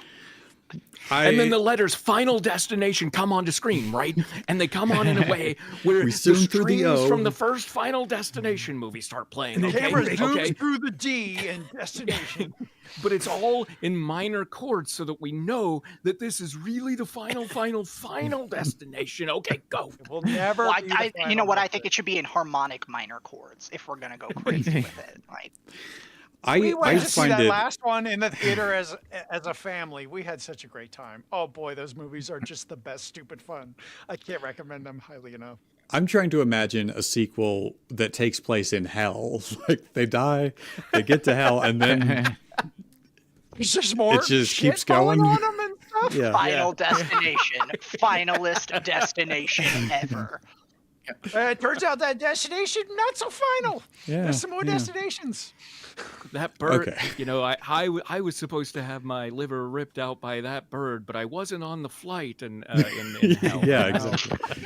And then the letters "Final Destination" come onto screen, right? And they come on in a way where We the zoom through the strings O. from the first Final Destination movie start playing. The Okay, camera zooms okay. through the D in Destination. But it's all in minor chords so that we know that this is really the final destination. Okay, go. It will never. Well, be the you know final what? I method. think it should be in harmonic minor chords if we're gonna go crazy with it. Like, We went I to see find that it. last one in the theater as a family. We had such a great time. Oh boy, those movies are just the best stupid fun. I can't recommend them highly enough. I'm trying to imagine a sequel that takes place in hell. Like they die, they get to hell, and then It's just more. It just shit keeps falling going. on them and stuff. yeah. Final Destination, finalist destination ever. It turns out that destination not so final. Yeah, There's some more yeah. destinations. That bird, Okay. you know, I was supposed to have my liver ripped out by that bird, but I wasn't on the flight in hell. Yeah, exactly.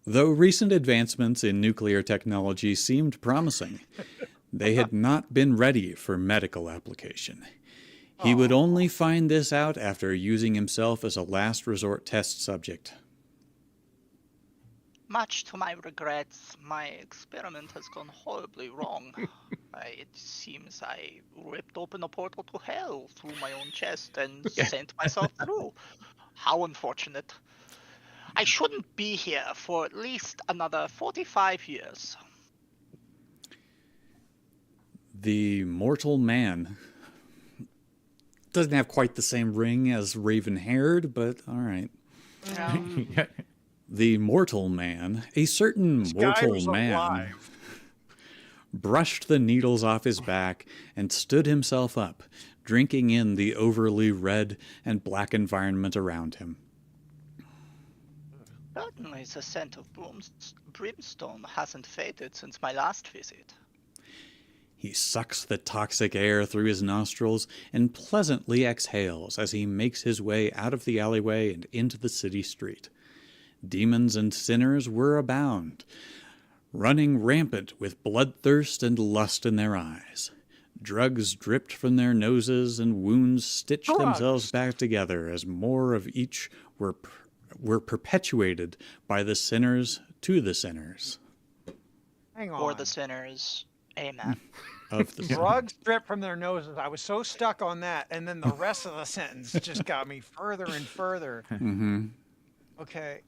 Though recent advancements in nuclear technology seemed promising, they had not been ready for medical application. He would only find this out after using himself as a last resort test subject. Much to my regrets, my experiment has gone horribly wrong. It seems I ripped open a portal to hell through my own chest and sent myself through. How unfortunate. I shouldn't be here for at least another 45 years. The mortal man doesn't have quite the same ring as raven-haired, but all right. The mortal man, a certain This guy mortal was man, alive. brushed the needles off his back and stood himself up, drinking in the overly red and black environment around him. Certainly the scent of brimstone hasn't faded since my last visit. He sucks the toxic air through his nostrils and pleasantly exhales as he makes his way out of the alleyway and into the city street. Demons and sinners were abound, running rampant with bloodthirst and lust in their eyes. Drugs dripped from their noses and wounds stitched themselves back together as more of each were perpetuated by the sinners to the sinners. Hang on. For the sinners, amen. Of the Drugs drip from their noses. I was so stuck on that, and then the rest of the sentence just got me further and further. Mm-hmm. Okay,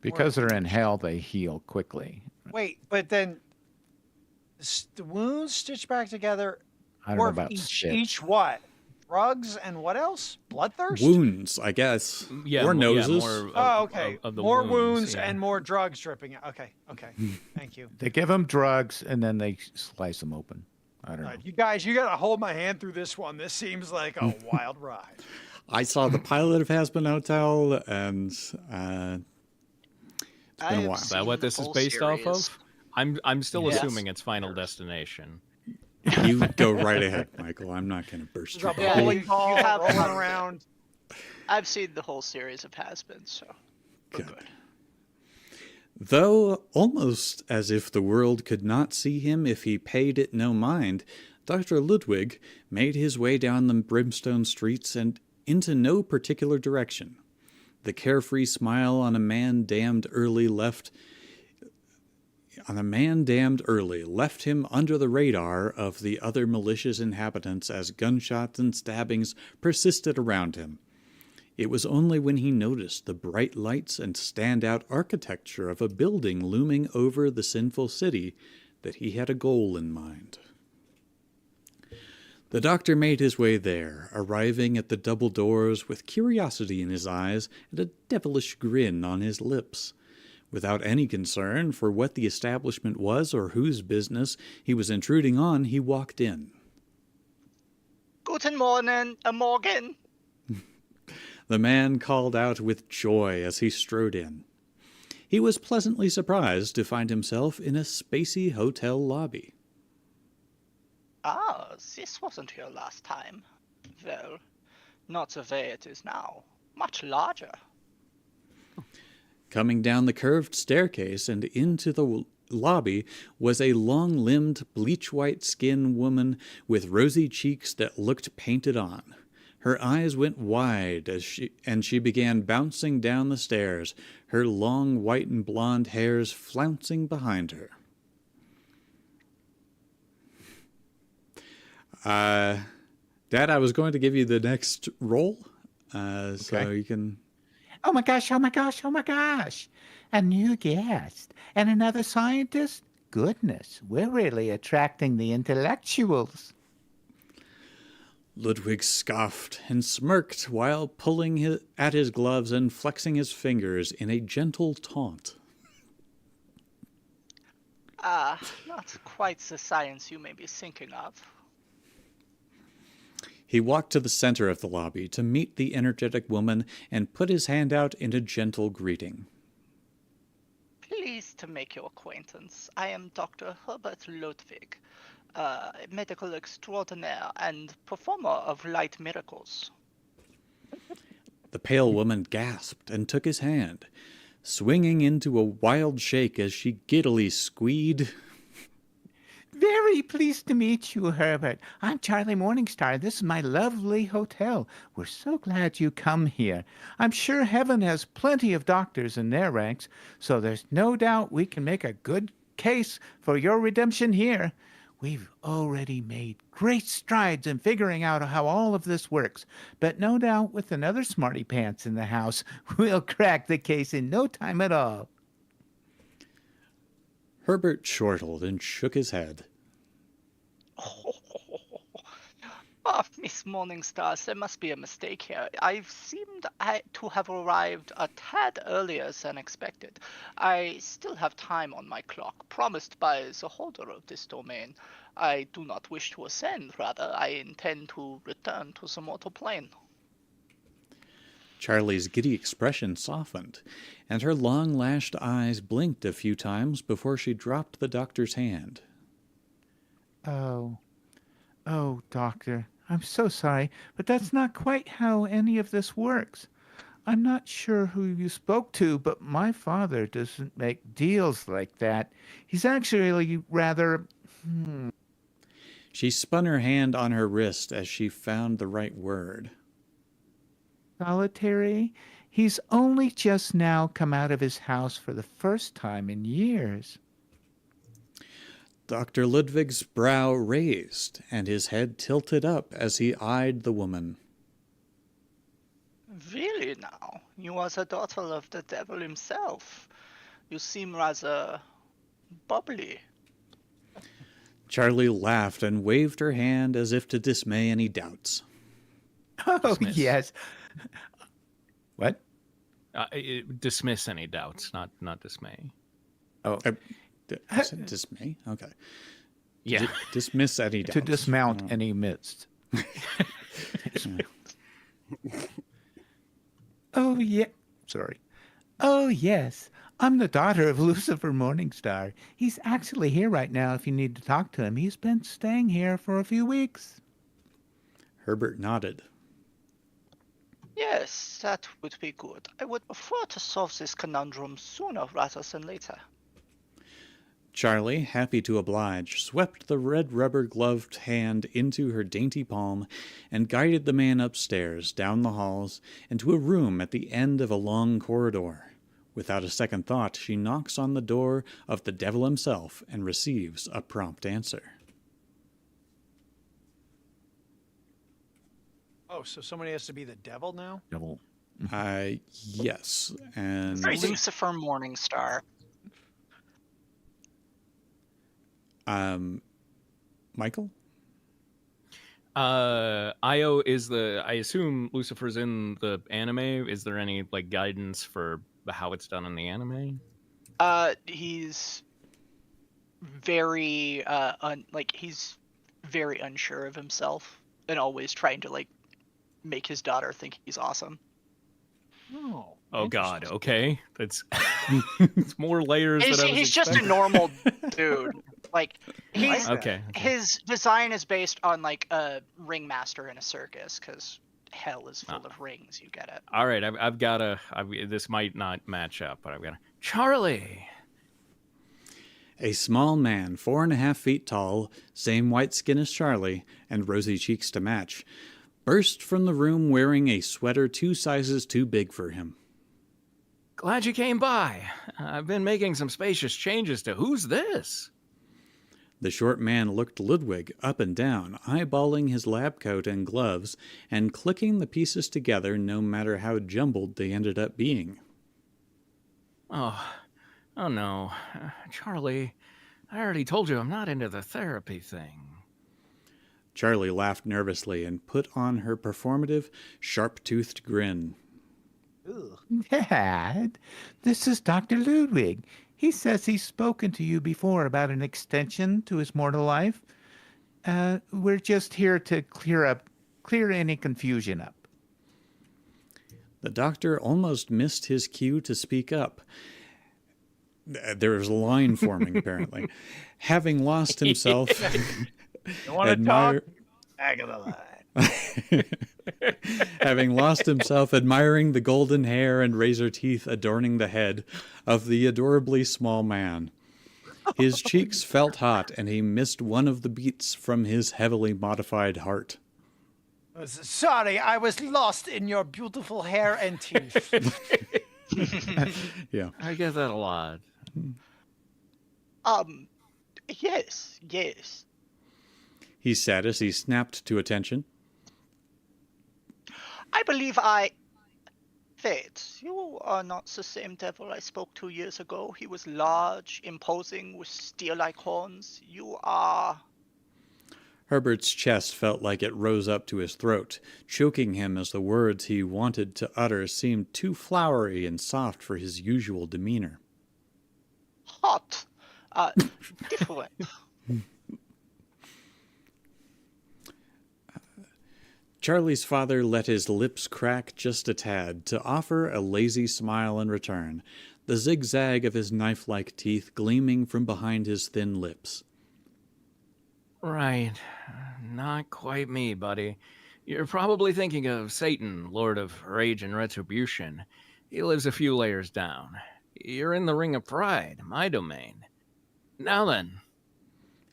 Because they're in hell, they heal quickly. wait, but then the wounds stitched back together. I don't know Or about each, stitch. each what? Drugs and what else? Bloodthirst. Wounds, I guess. Yeah, or more- yeah, noses. more of- Oh, okay. of the More wounds yeah. and more drugs dripping out. Okay, okay. Thank you. They give them drugs and then they slice them open. I don't All know. right, you guys, you got to hold my hand through this one. This seems like a wild ride. I saw the pilot of Has Been Hotel, and it's been a while. Is that what this is based off of? I'm still Yes. assuming it's Final Destination. You go right ahead, Michael. I'm not going to burst your There's a Yeah, bubble. bowling you ball have rolling one. around. I've seen the whole series of Has-Beens, so we're Good. good. Though almost as if the world could not see him if he paid it no mind, Dr. Ludwig made his way down the brimstone streets and into no particular direction. The carefree smile on a man damned early left him under the radar of the other malicious inhabitants as gunshots and stabbings persisted around him. It was only when he noticed the bright lights and standout architecture of a building looming over the sinful city that he had a goal in mind. The doctor made his way there, arriving at the double doors with curiosity in his eyes and a devilish grin on his lips. Without any concern for what the establishment was or whose business he was intruding on, he walked in. Guten Morgen. The man called out with joy as he strode in. He was pleasantly surprised to find himself in a spacey hotel lobby. Ah, this wasn't here last time. Well, not the way it is now. Much larger. Coming down the curved staircase and into the lobby was a long-limbed, bleach-white skinned woman with rosy cheeks that looked painted on. Her eyes went wide as she began bouncing down the stairs, her long white and blonde hairs flouncing behind her. Dad, I was going to give you the next roll, so you can... Oh my gosh, oh my gosh, oh my gosh. A new guest and another scientist? Goodness, we're really attracting the intellectuals. Ludwig scoffed and smirked while pulling at his gloves and flexing his fingers in a gentle taunt. Not quite the science you may be thinking of. He walked to the center of the lobby to meet the energetic woman and put his hand out in a gentle greeting. Pleased to make your acquaintance. I am Dr. Herbert Ludwig, medical extraordinaire and performer of light miracles. The pale woman gasped and took his hand, swinging into a wild shake as she giddily squeed. Very pleased to meet you, Herbert. I'm Charlie Morningstar. This is my lovely hotel. We're so glad you come here. I'm sure heaven has plenty of doctors in their ranks, so there's no doubt we can make a good case for your redemption here. We've already made great strides in figuring out how all of this works, but no doubt with another smarty pants in the house, we'll crack the case in no time at all. Herbert chortled and shook his head. Miss Morningstar, there must be a mistake here. I've seemed to have arrived a tad earlier than expected. I still have time on my clock, promised by the holder of this domain. I do not wish to ascend, rather, I intend to return to the mortal plane. Charlie's giddy expression softened, and her long-lashed eyes blinked a few times before she dropped the doctor's hand. Oh, doctor, I'm so sorry, but that's not quite how any of this works. I'm not sure who you spoke to, but my father doesn't make deals like that. He's actually rather... She spun her hand on her wrist as she found the right word. Solitary? He's only just now come out of his house for the first time in years. Dr. Ludwig's brow raised, and his head tilted up as he eyed the woman. Really now? You are the daughter of the devil himself. You seem rather bubbly. Charlie laughed and waved her hand as if to dismay any doubts. Oh, Dismiss. yes. What? Dismiss any doubts, not dismay. Oh, I said dismay? Okay. Yeah. Dismiss any doubts. to dismount any mist. Oh, yeah. Sorry. Oh, yes. I'm the daughter of Lucifer Morningstar. He's actually here right now if you need to talk to him. He's been staying here for a few weeks. Herbert nodded. Yes, that would be good. I would prefer to solve this conundrum sooner rather than later. Charlie, happy to oblige, swept the red rubber-gloved hand into her dainty palm and guided the man upstairs, down the halls, and to a room at the end of a long corridor. Without a second thought, she knocks on the door of the devil himself and receives a prompt answer. Oh, so somebody has to be the devil now? Devil. Yes, and Lucifer Morningstar. Michael? Io is I assume Lucifer's in the anime. Is there any like guidance for how it's done in the anime? He's very he's very unsure of himself and always trying to like make his daughter think he's awesome. Oh God. Okay, that's it's more layers. He's just a normal dude. Like he's okay. His design is based on like a ringmaster in a circus because hell is full of rings. You get it. All right, I've got this might not match up, but I've got Charlie. A small man, 4.5 feet tall, same white skin as Charlie, and rosy cheeks to match, burst from the room wearing a sweater 2 sizes too big for him. Glad you came by. I've been making some spacious changes to who's this? The short man looked Ludwig up and down, eyeballing his lab coat and gloves, and clicking the pieces together no matter how jumbled they ended up being. Oh no. Charlie, I already told you I'm not into the therapy thing. Charlie laughed nervously and put on her performative, sharp-toothed grin. Dad, this is Dr. Ludwig. He says he's spoken to you before about an extension to his mortal life. We're just here to clear any confusion up. The doctor almost missed his cue to speak up. There was a line forming, apparently. Having lost himself... You want to talk? Back of the line. Having lost himself admiring the golden hair and razor teeth adorning the head of the adorably small man. His cheeks felt hot, and he missed one of the beats from his heavily modified heart. Sorry, I was lost in your beautiful hair and teeth. Yeah. I get that a lot. Yes. He said as he snapped to attention. I believe Wait, you are not the same devil I spoke 2 years ago. He was large, imposing, with steel-like horns. You are... Herbert's chest felt like it rose up to his throat, choking him as the words he wanted to utter seemed too flowery and soft for his usual demeanor. hot. Different. Charlie's father let his lips crack just a tad to offer a lazy smile in return, the zigzag of his knife-like teeth gleaming from behind his thin lips. Right. Not quite me, buddy. You're probably thinking of Satan, Lord of Rage and Retribution. He lives a few layers down. You're in the Ring of Pride, my domain. Now then.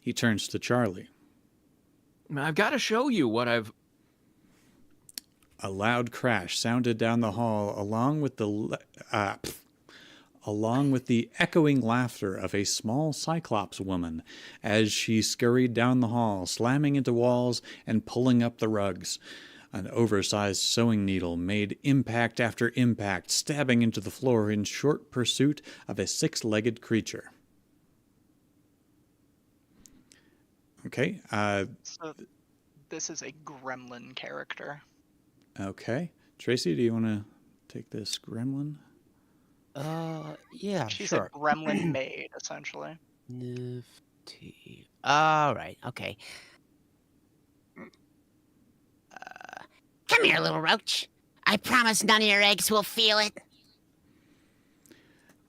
He turns to Charlie. I've got to show you what I've... A loud crash sounded down the hall along with the echoing laughter of a small Cyclops woman as she scurried down the hall, slamming into walls and pulling up the rugs. An oversized sewing needle made impact after impact, stabbing into the floor in short pursuit of a six-legged creature. Okay. So this is a gremlin character. Okay. Tracy, do you want to take this gremlin? Yeah, She's sure. a gremlin maid, essentially. Nifty. All right, okay. Come here, little roach. I promise none of your eggs will feel it.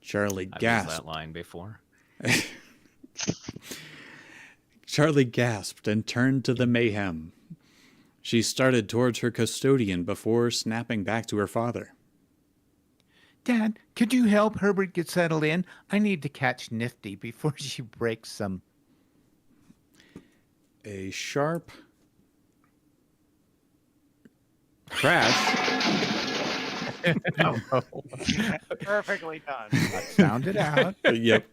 Charlie I've used gasped. that line before. Charlie gasped and turned to the mayhem. She started towards her custodian before snapping back to her father. Dad, could you help Herbert get settled in? I need to catch Nifty before she breaks some. A sharp crash. Perfectly done. Sound it out. Yep.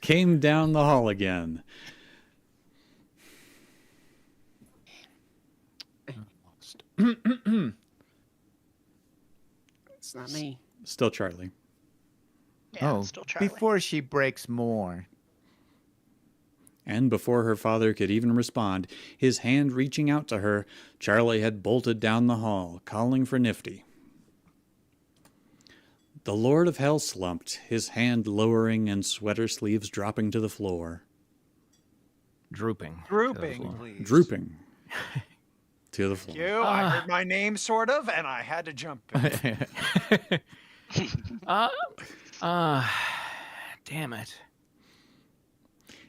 Came down the hall again. It's not me. Still Charlie. Yeah, Oh, it's still Charlie. before she breaks more. And before her father could even respond, his hand reaching out to her, Charlie had bolted down the hall, calling for Nifty. The Lord of Hell slumped, his hand lowering and sweater sleeves dropping to the floor. Drooping. Drooping, please. Drooping to the floor. Thank you. I heard my name, sort of, and I had to jump in. Damn it.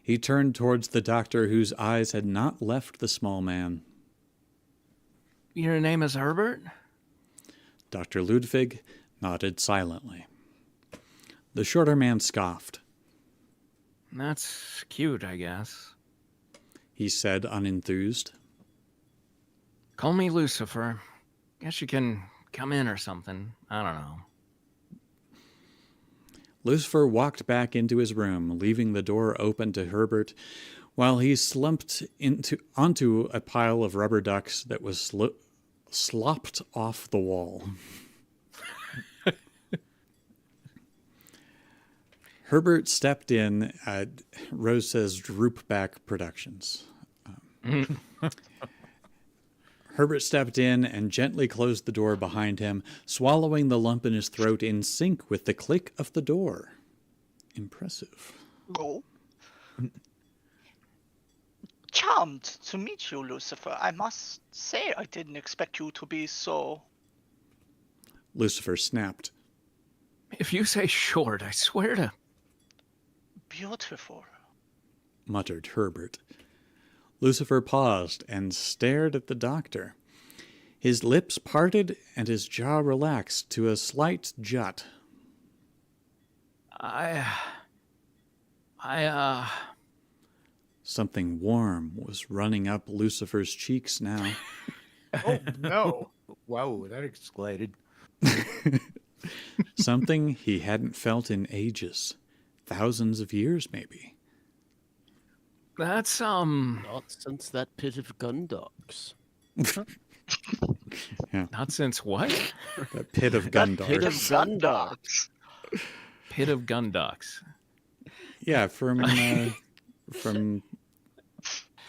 He turned towards the doctor, whose eyes had not left the small man. Your name is Herbert? Dr. Ludwig nodded silently. The shorter man scoffed. That's cute, I guess. He said, unenthused. Call me Lucifer. Guess you can come in or something. I don't know. Lucifer walked back into his room, leaving the door open to Herbert, while he slumped onto a pile of rubber ducks that was slopped off the wall. Herbert stepped in at Rose Says Droopback Productions. Herbert stepped in and gently closed the door behind him, swallowing the lump in his throat in sync with the click of the door. Impressive. Oh. Charmed to meet you, Lucifer. I must say I didn't expect you to be so... Lucifer snapped. If you say short, I swear to... beautiful, muttered Herbert. Lucifer paused and stared at the doctor. His lips parted and his jaw relaxed to a slight jut. Something warm was running up Lucifer's cheeks now. Oh, no. Whoa, that escalated. Something he hadn't felt in ages. Thousands of years, maybe. That's, Not since that pit of gun dogs. Yeah. Not since what? That pit of gun Pit dogs. of gun dogs. Pit of gun ducks. Yeah, from I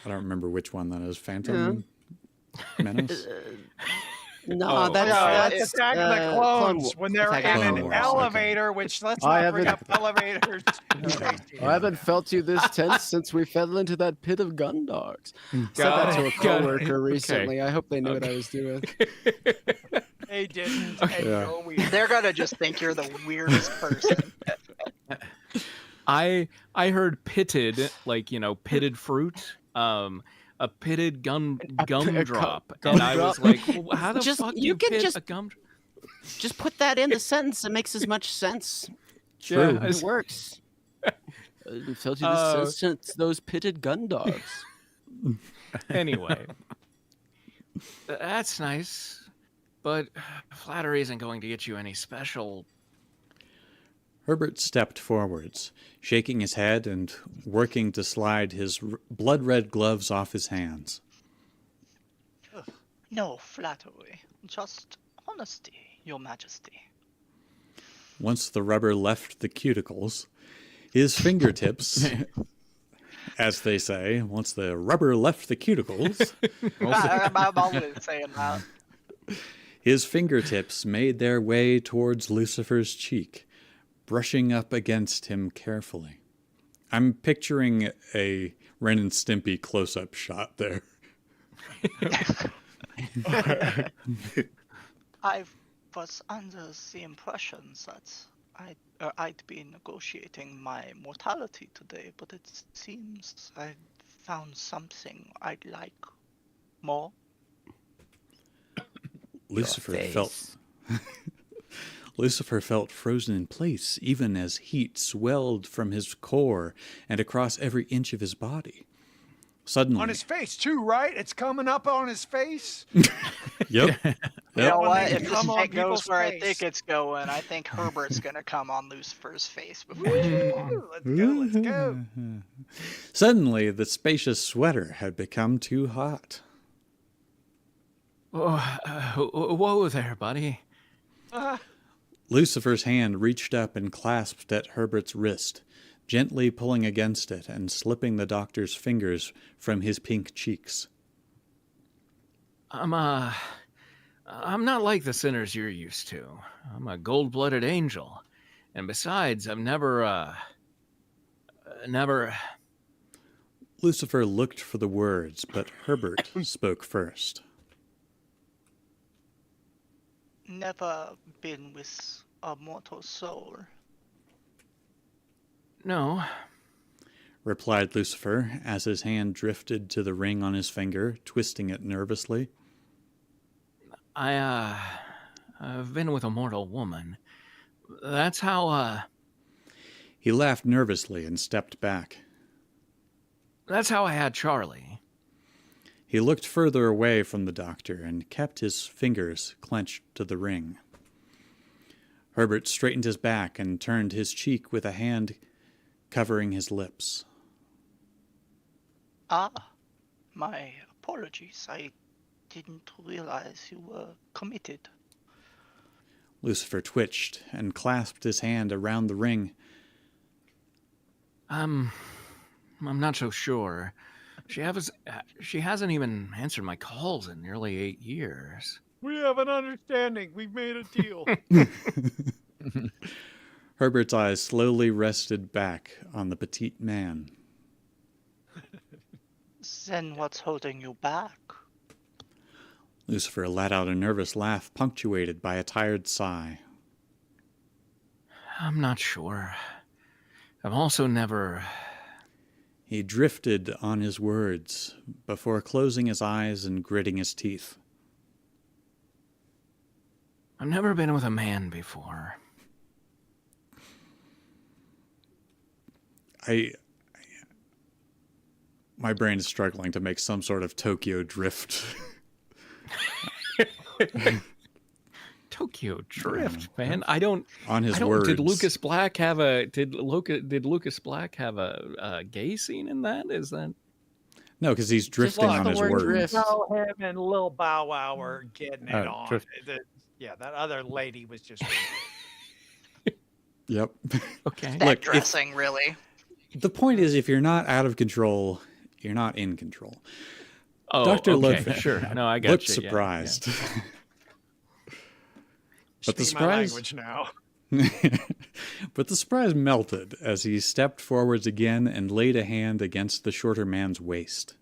don't remember which one that is. Phantom Menace? No, Oh. that's Attack of the Clones when they're Attack of in the an Clones, elevator, which let's I not bring up haven't- elevators. I haven't felt you this tense since we fell into that pit of gun dogs. Said Got that to a it, got it. coworker Okay. recently. I hope they knew what I was doing. They didn't. Okay. And Yeah. no, we They're gonna just think you're the weirdest person. I heard pitted, like, pitted fruit. A pitted gumdrop. And I was like, how the Just- fuck do you you can pit just- a gum? Just put that in the sentence. It makes as much sense. True. It works. Felt you this tense since those pitted gun dogs. Anyway. That's nice. But flattery isn't going to get you any special... Herbert stepped forwards, shaking his head and working to slide his blood-red gloves off his hands. No flattery, just honesty, Your Majesty. Once the rubber left the cuticles, his fingertips, as they say, once the rubber left the cuticles, I'm always saying that. his fingertips made their way towards Lucifer's cheek, brushing up against him carefully. I'm picturing a Ren and Stimpy close-up shot there. I was under the impression that I'd be negotiating my mortality today, but it seems I found something I'd like more. Lucifer felt frozen in place, even as heat swelled from his core and across every inch of his body. Suddenly, on his face too, right? It's coming up on his face. Yep. You know When what? they If this come on shit goes people's where I face. think it's going, I think Herbert's gonna come on Lucifer's face before. Let's go. Suddenly, the spacious sweater had become too hot. Whoa there, buddy. Lucifer's hand reached up and clasped at Herbert's wrist, gently pulling against it and slipping the doctor's fingers from his pink cheeks. I'm not like the sinners you're used to. I'm a gold-blooded angel. And besides, I've never... Lucifer looked for the words, but Herbert spoke first. Never been with a mortal soul. No. Replied Lucifer, as his hand drifted to the ring on his finger, twisting it nervously. I've been with a mortal woman. That's how, He laughed nervously and stepped back. That's how I had Charlie. He looked further away from the doctor and kept his fingers clenched to the ring. Herbert straightened his back and turned his cheek with a hand covering his lips. Ah, my apologies. I didn't realize you were committed. Lucifer twitched and clasped his hand around the ring. I'm not so sure. She hasn't even answered my calls in nearly 8 years. We have an understanding. We've made a deal. Herbert's eyes slowly rested back on the petite man. Then what's holding you back? Lucifer let out a nervous laugh punctuated by a tired sigh. I'm not sure. I've also never... He drifted on his words before closing his eyes and gritting his teeth. I've never been with a man before. My brain is struggling to make some sort of Tokyo drift. Tokyo Drift, man. I don't. On his I don't, words. Did Lucas Black have a gay scene in that? Is that? No, because he's drifting lost on the his word words. drift. No, him and Lil Bow Wow were getting it on. drift. Yeah, that other lady was just. Yep. Okay. That Look, dressing, really. The point is, if you're not out of control, you're not in control. Oh, Dr. okay, Ludwig sure. No, I got looked you. Yeah, surprised. But the Speak my surprise, language now. but the surprise melted as he stepped forwards again and laid a hand against the shorter man's waist.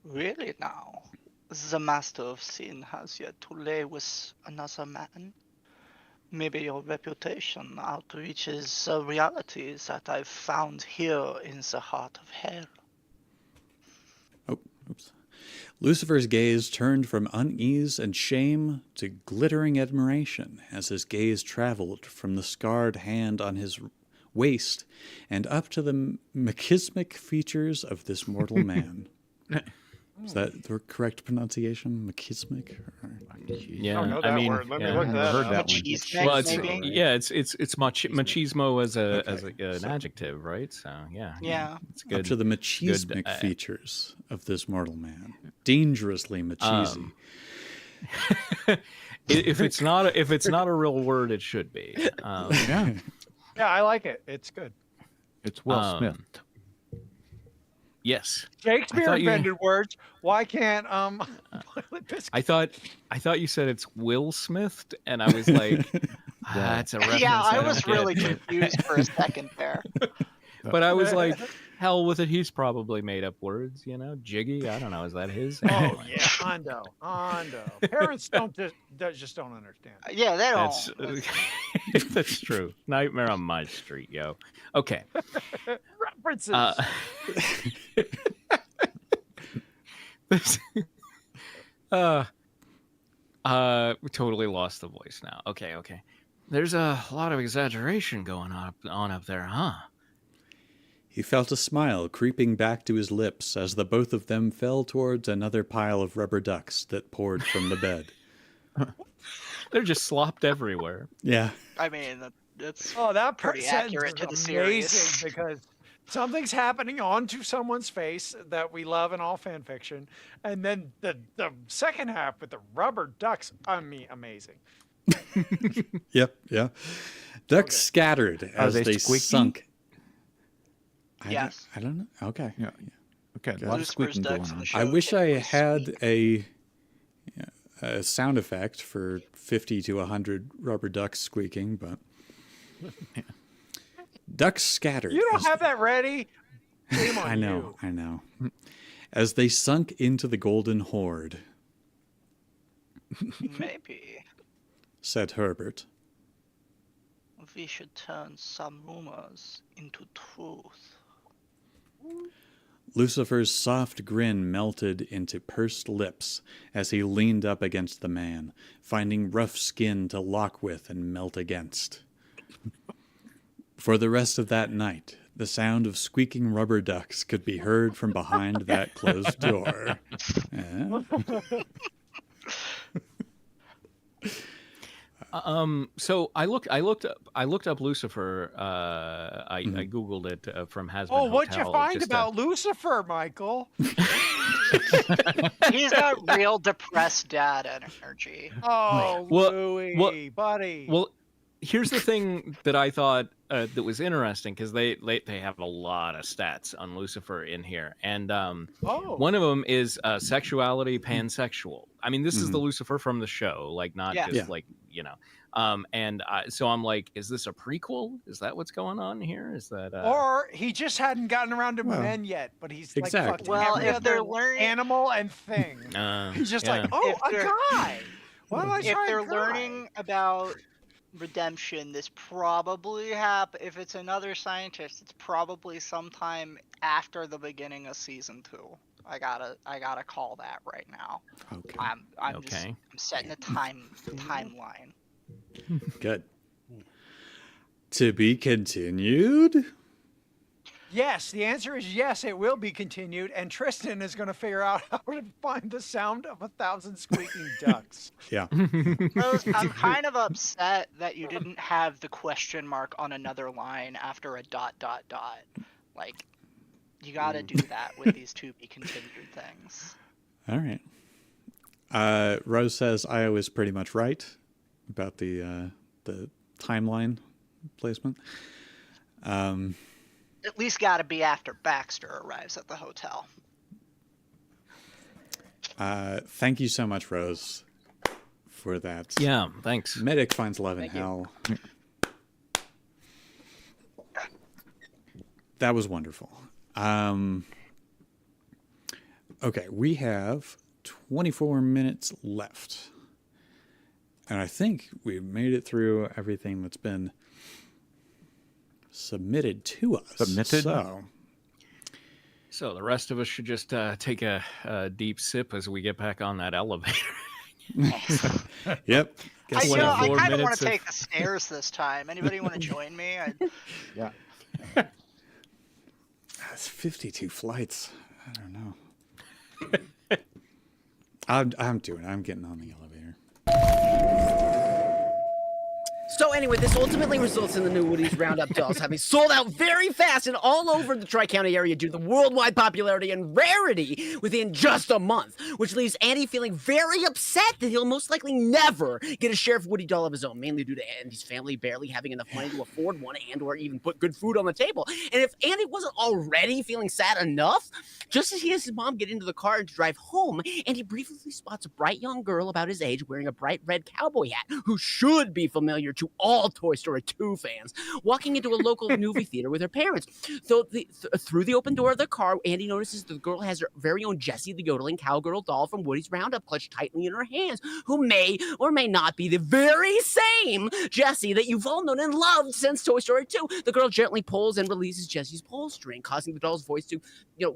Really now? The master of sin has yet to lay with another man? Maybe your reputation outreaches the realities that I've found here in the heart of hell. Oh, oops. Lucifer's gaze turned from unease and shame to glittering admiration as his gaze traveled from the scarred hand on his waist and up to the machismic features of this mortal man. Is that the correct pronunciation? Machismic? Yeah, don't know I that mean, word. Let me yeah. look that heard up. that one. Machismo, Well, it's maybe? yeah, it's machismo as a Okay. an adjective, right? So yeah, Yeah. it's good. Up to the machismic features of this mortal man. Dangerously machisy. If it's not a real word, it should be. Yeah, Yeah, I like it. It's good. it's Will Um, Smith. Yes, Shakespeare thought you- invented words. Why can't Violet Biscuit? I thought you said it's Will Smith, and I was like, that's a reference. Yeah, I don't was get." really confused for a second there. But I was like, hell with it. He's probably made up words, Jiggy. I don't know. Is that his? Oh Anyway. yeah, Hondo. Parents just don't understand. Yeah, they That's don't. that's true. Nightmare on My Street, yo. Okay. References. This, totally lost the voice now. Okay. There's a lot of exaggeration going on up there, huh? He felt a smile creeping back to his lips as the both of them fell towards another pile of rubber ducks that poured from the bed. They're just slopped everywhere. Yeah. I mean, that's that pretty sentence accurate to the is series. amazing because something's happening onto someone's face that we love in all fan fiction, and then the second half with the rubber ducks. I mean, amazing. Yep. Yeah. Ducks scattered as they they squeaking? sunk. Yes. I don't know. Okay. Yeah. Okay, a lot of Lucifer's squeaking going ducks in on. the show I wish I typically had squeak. a sound effect for 50 to 100 rubber ducks squeaking, but ducks scattered. You don't as- have that ready? Shame on I know, you. I know. As they sunk into the golden horde, Maybe said Herbert. we should turn some rumors into truth. Lucifer's soft grin melted into pursed lips as he leaned up against the man, finding rough skin to lock with and melt against. For the rest of that night, the sound of squeaking rubber ducks could be heard from behind that closed door. So I looked up Lucifer. I googled it from Hasbro. Oh, what'd you Hotel, find just, about Lucifer, Michael? He's got real depressed dad energy. Oh, Well- Louie, buddy. Well, here's the thing that I thought that was interesting, because they have a lot of stats on Lucifer in here, and oh, one of them is sexuality, pansexual. I mean, this is the Lucifer from the show, like not Yeah. just Yeah. like, you know. So I'm like, is this a prequel? Is that what's going on here? Is that or he just hadn't gotten around to Well, men yet, but he's exactly. like fucking Well, every if they're other learning- animal and thing. He's just like, oh, If a they're- guy. Why don't I If try a they're guy? learning about redemption, this probably if it's another scientist, it's probably sometime after the beginning of season 2. I gotta call that right now. Okay, I'm just Okay. I'm setting a timeline. good. To be continued? Yes, the answer is yes, it will be continued, and Tristan is going to figure out how to find the sound of 1,000 squeaking ducks. Yeah. Rose, I'm kind of upset that you didn't have the question mark on another line after a ... Like, you gotta do that with these to be continued things. All right. Rose says I was pretty much right about the timeline placement. At least gotta be after Baxter arrives at the hotel. Thank you so much, Rose, for that. Yeah, thanks. Medic finds love in Thank you. hell. That was wonderful. Okay, we have 24 minutes left. And I think we've made it through everything that's been submitted to us. Submitted? So the rest of us should just take a deep sip as we get back on that elevator. Yep. I Guess kind of 24 want minutes to of- take the stairs this time. Anybody want to join me? Yeah. That's 52 flights. I don't know. I'm getting on the elevator. So anyway, this ultimately results in the new Woody's Roundup dolls having sold out very fast and all over the Tri-County area due to the worldwide popularity and rarity within just a month, which leaves Andy feeling very upset that he'll most likely never get a Sheriff Woody doll of his own, mainly due to Andy's family barely having enough money to afford one and or even put good food on the table. And if Andy wasn't already feeling sad enough, just as he and his mom get into the car to drive home, Andy briefly spots a bright young girl about his age wearing a bright red cowboy hat who should be familiar to all Toy Story 2 fans, walking into a local movie theater with her parents. So through the open door of the car, Andy notices the girl has her very own Jessie, the yodeling cowgirl doll from Woody's Roundup, clutched tightly in her hands, who may or may not be the very same Jessie that you've all known and loved since Toy Story 2. The girl gently pulls and releases Jessie's pull string, causing the doll's voice to,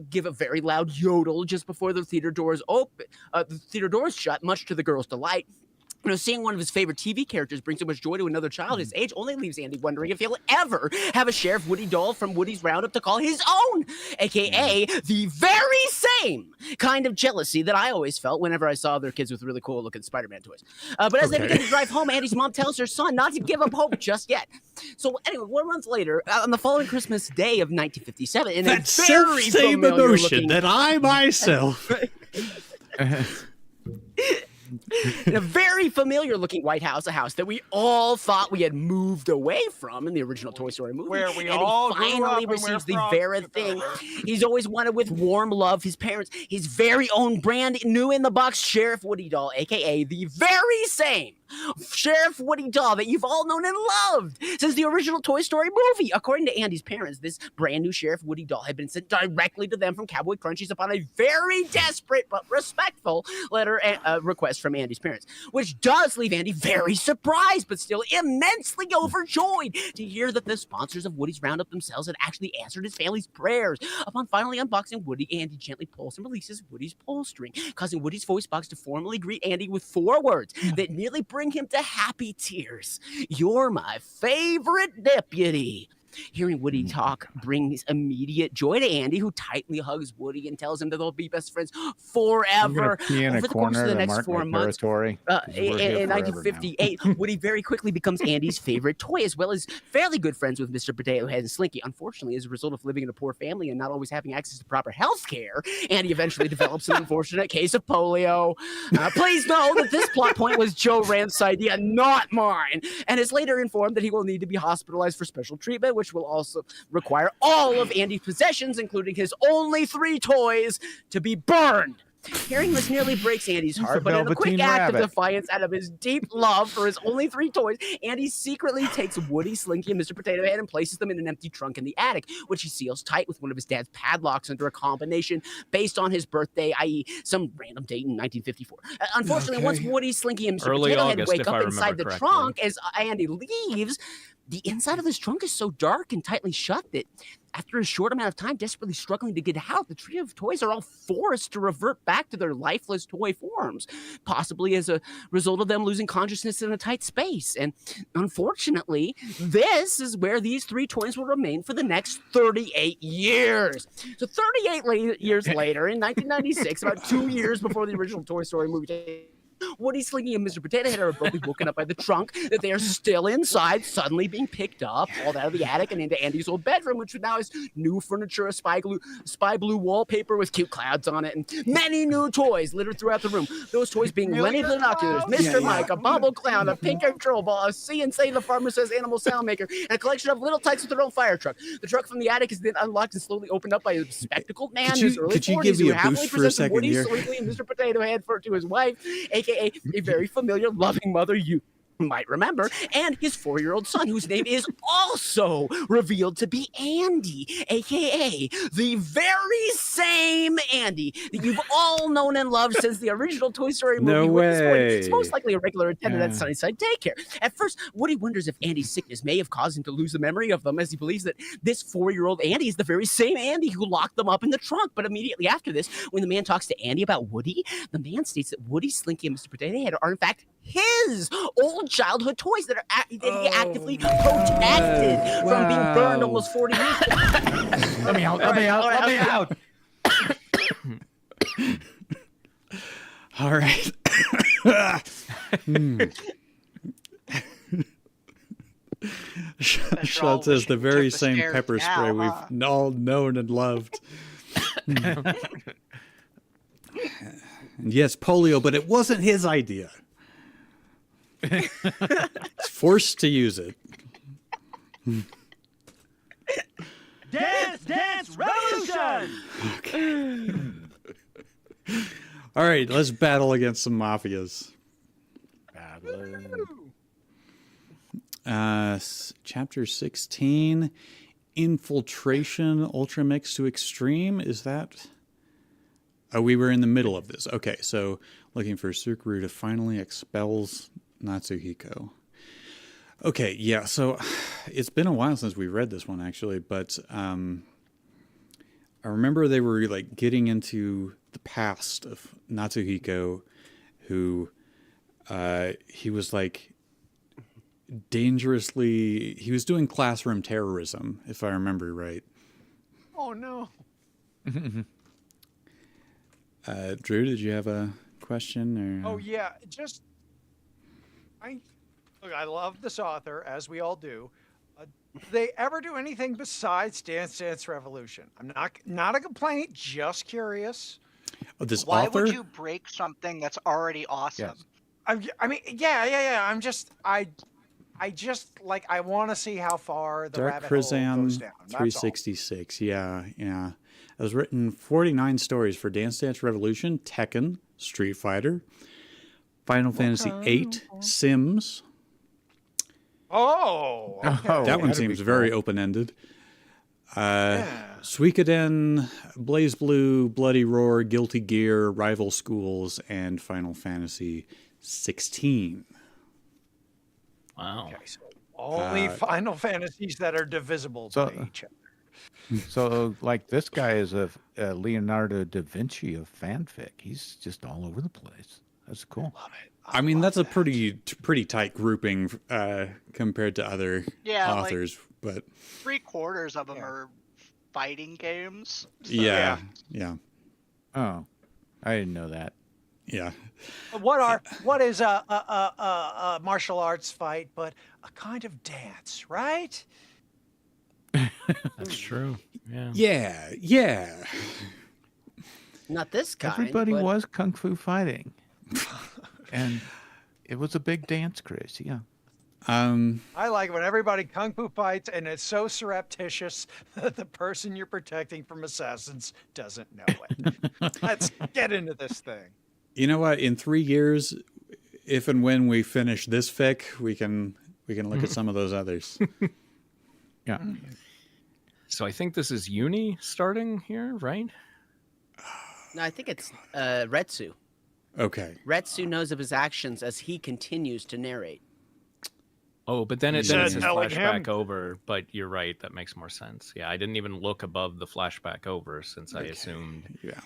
give a very loud yodel just before the theater doors open. The theater doors shut, much to the girl's delight. Seeing one of his favorite TV characters bring so much joy to another child his age only leaves Andy wondering if he'll ever have a Sheriff Woody doll from Woody's Roundup to call his own, aka the very same kind of jealousy that I always felt whenever I saw other kids with really cool looking Spider-Man toys. But as they begin to drive home, Andy's mom tells her son not to give up hope just yet. So anyway, 1 month later, on the following Christmas day of 1957, in That a very self-same familiar emotion looking... that I myself. In a very familiar looking White House, a house that we all thought we had moved away from in the original Toy Story movie. Where we and all he grew up finally and we're receives the from very thing he's always wanted with warm love. His parents, his very own brand new in the box Sheriff Woody doll, aka the very same Sheriff Woody doll that you've all known and loved since the original Toy Story movie. According to Andy's parents, this brand new Sheriff Woody doll had been sent directly to them from Cowboy Crunchies upon a very desperate but respectful letter request from Andy's parents, which does leave Andy very surprised but still immensely overjoyed to hear that the sponsors of Woody's Roundup themselves had actually answered his family's prayers. Upon finally unboxing Woody, Andy gently pulls and releases Woody's pull string, causing Woody's voice box to formally greet Andy with 4 words that nearly bring him to happy tears. "You're my favorite deputy." Hearing Woody talk brings immediate joy to Andy, who tightly hugs Woody and tells him that they'll be best friends I'm gonna forever. pee in Over a the course corner of the to next mark 4 my months, territory. 'Cause we're here in forever now. 1958, Woody very quickly becomes Andy's favorite toy, as well as fairly good friends with Mr. Potato Head and Slinky. Unfortunately, as a result of living in a poor family and not always having access to proper health care, Andy eventually develops an unfortunate case of polio. Please know that this plot point was Joe Ranth's idea, not mine, and is later informed that he will need to be hospitalized for special treatment, which will also require all of Andy's possessions, including his only 3 toys, to be burned. Hearing this nearly breaks Andy's heart, but in a quick Velveteen act of Rabbit. defiance out of his deep love for his only 3 toys, Andy secretly takes Woody, Slinky, and Mr. Potato Head and places them in an empty trunk in the attic, which he seals tight with one of his dad's padlocks under a combination based on his birthday, i.e. some random date in 1954. Unfortunately, once Woody, Slinky, and Mr. Early Potato August, Head wake if I up inside remember the correctly. trunk as Andy leaves, the inside of this trunk is so dark and tightly shut that after a short amount of time desperately struggling to get out, the trio of toys are all forced to revert back to their lifeless toy forms, possibly as a result of them losing consciousness in a tight space. And unfortunately, this is where these 3 toys will remain for the next 38 years. So 38 years later, in 1996, about 2 years before the original Toy Story movie, Woody, Slinky, and Mr. Potato Head are abruptly woken up by the trunk that they are still inside, suddenly being picked up, hauled out of the attic and into Andy's old bedroom, which now has new furniture, a spy blue wallpaper with cute clouds on it, and many new toys littered throughout the room. Those toys being Lenny the Binoculars, Mr. Mike, a Bobble Clown, a pink control ball, a C&C the Farmer Says Animal Sound Maker, and a collection of little tykes with their own fire truck. The truck from the attic is then unlocked and slowly opened up by a spectacled man in his early could you 40s give me who a happily boost for a presents second Woody, here? Slinky, and Mr. Potato Head to his wife, aka a very familiar, loving mother you might remember, and his 4-year-old son, whose name is also revealed to be Andy, aka the very same Andy that you've all known and loved since the original Toy Story movie. No Woody's boy way. is most likely a regular attendant at Yeah. Sunnyside Daycare. At first, Woody wonders if Andy's sickness may have caused him to lose the memory of them, as he believes that this 4-year-old Andy is the very same Andy who locked them up in the trunk. But immediately after this, when the man talks to Andy about Woody, the man states that Woody, Slinky, and Mr. Potato Head are in fact his old childhood toys that he actively protected from being burned almost 40 years ago. Let me out. Let me out. Let me out. All right. Sean says the very same pepper spray we've all known and loved. And yes, polio, but it wasn't his idea. It's forced to use it. Dance Revolution! All right, let's battle against some mafias. Chapter 16, Infiltration, Ultra Mix to Extreme. Is that? Oh, we were in the middle of this. Okay, so looking for Sukaru to finally expels Natsuhiko. Okay, yeah, so it's been a while since we read this one, actually, but I remember they were like getting into the past of Natsuhiko, who he was like dangerously, he was doing classroom terrorism, if I remember right. Oh no. Drew, did you have a question? Or? Oh yeah, just I love this author, as we all do. Do they ever do anything besides Dance Dance Revolution? I'm not a complaint, just curious. This Why author? would you break something that's already awesome? Yes. I mean, yeah. I just like I want to see how far the Dark rabbit hole goes Chrysan down. That's all. 366. Yeah. It was written 49 stories for Dance Dance Revolution, Tekken, Street Fighter, Final Fantasy VIII, Sims. Oh, okay. Oh, That one that'd be seems very cool. open-ended. Yeah. Suikoden, Blaze Blue, Bloody Roar, Guilty Gear, Rival Schools, and Final Fantasy 16. Wow. Okay, so only Final Fantasies that are divisible So- by each other. So, like, this guy is a Leonardo da Vinci of fanfic. He's just all over the place. That's cool. Love it. I mean, love that's a that. pretty tight grouping compared to other Yeah, like- authors, but 3/4 of them Yeah. are fighting games. So- yeah. Oh, I didn't know that. What is a martial arts fight but a kind of dance, right? That's true. Yeah. Yeah. Not this kind. Everybody but was kung fu fighting, and it was a big dance craze. Yeah. I like when everybody kung fu fights and it's so surreptitious that the person you're protecting from assassins doesn't know it. Let's get into this thing. You know what? In 3 years, if and when we finish this fic, we can look at some of those others. Yeah. So I think this is Uni starting here, right? No, I think it's Retsu. Okay. Retsu knows of his actions as he continues to narrate. Oh, but then it Said says knowing flashback him. over. But you're right. That makes more sense. Yeah, I didn't even look above the flashback over since I assumed, Yeah.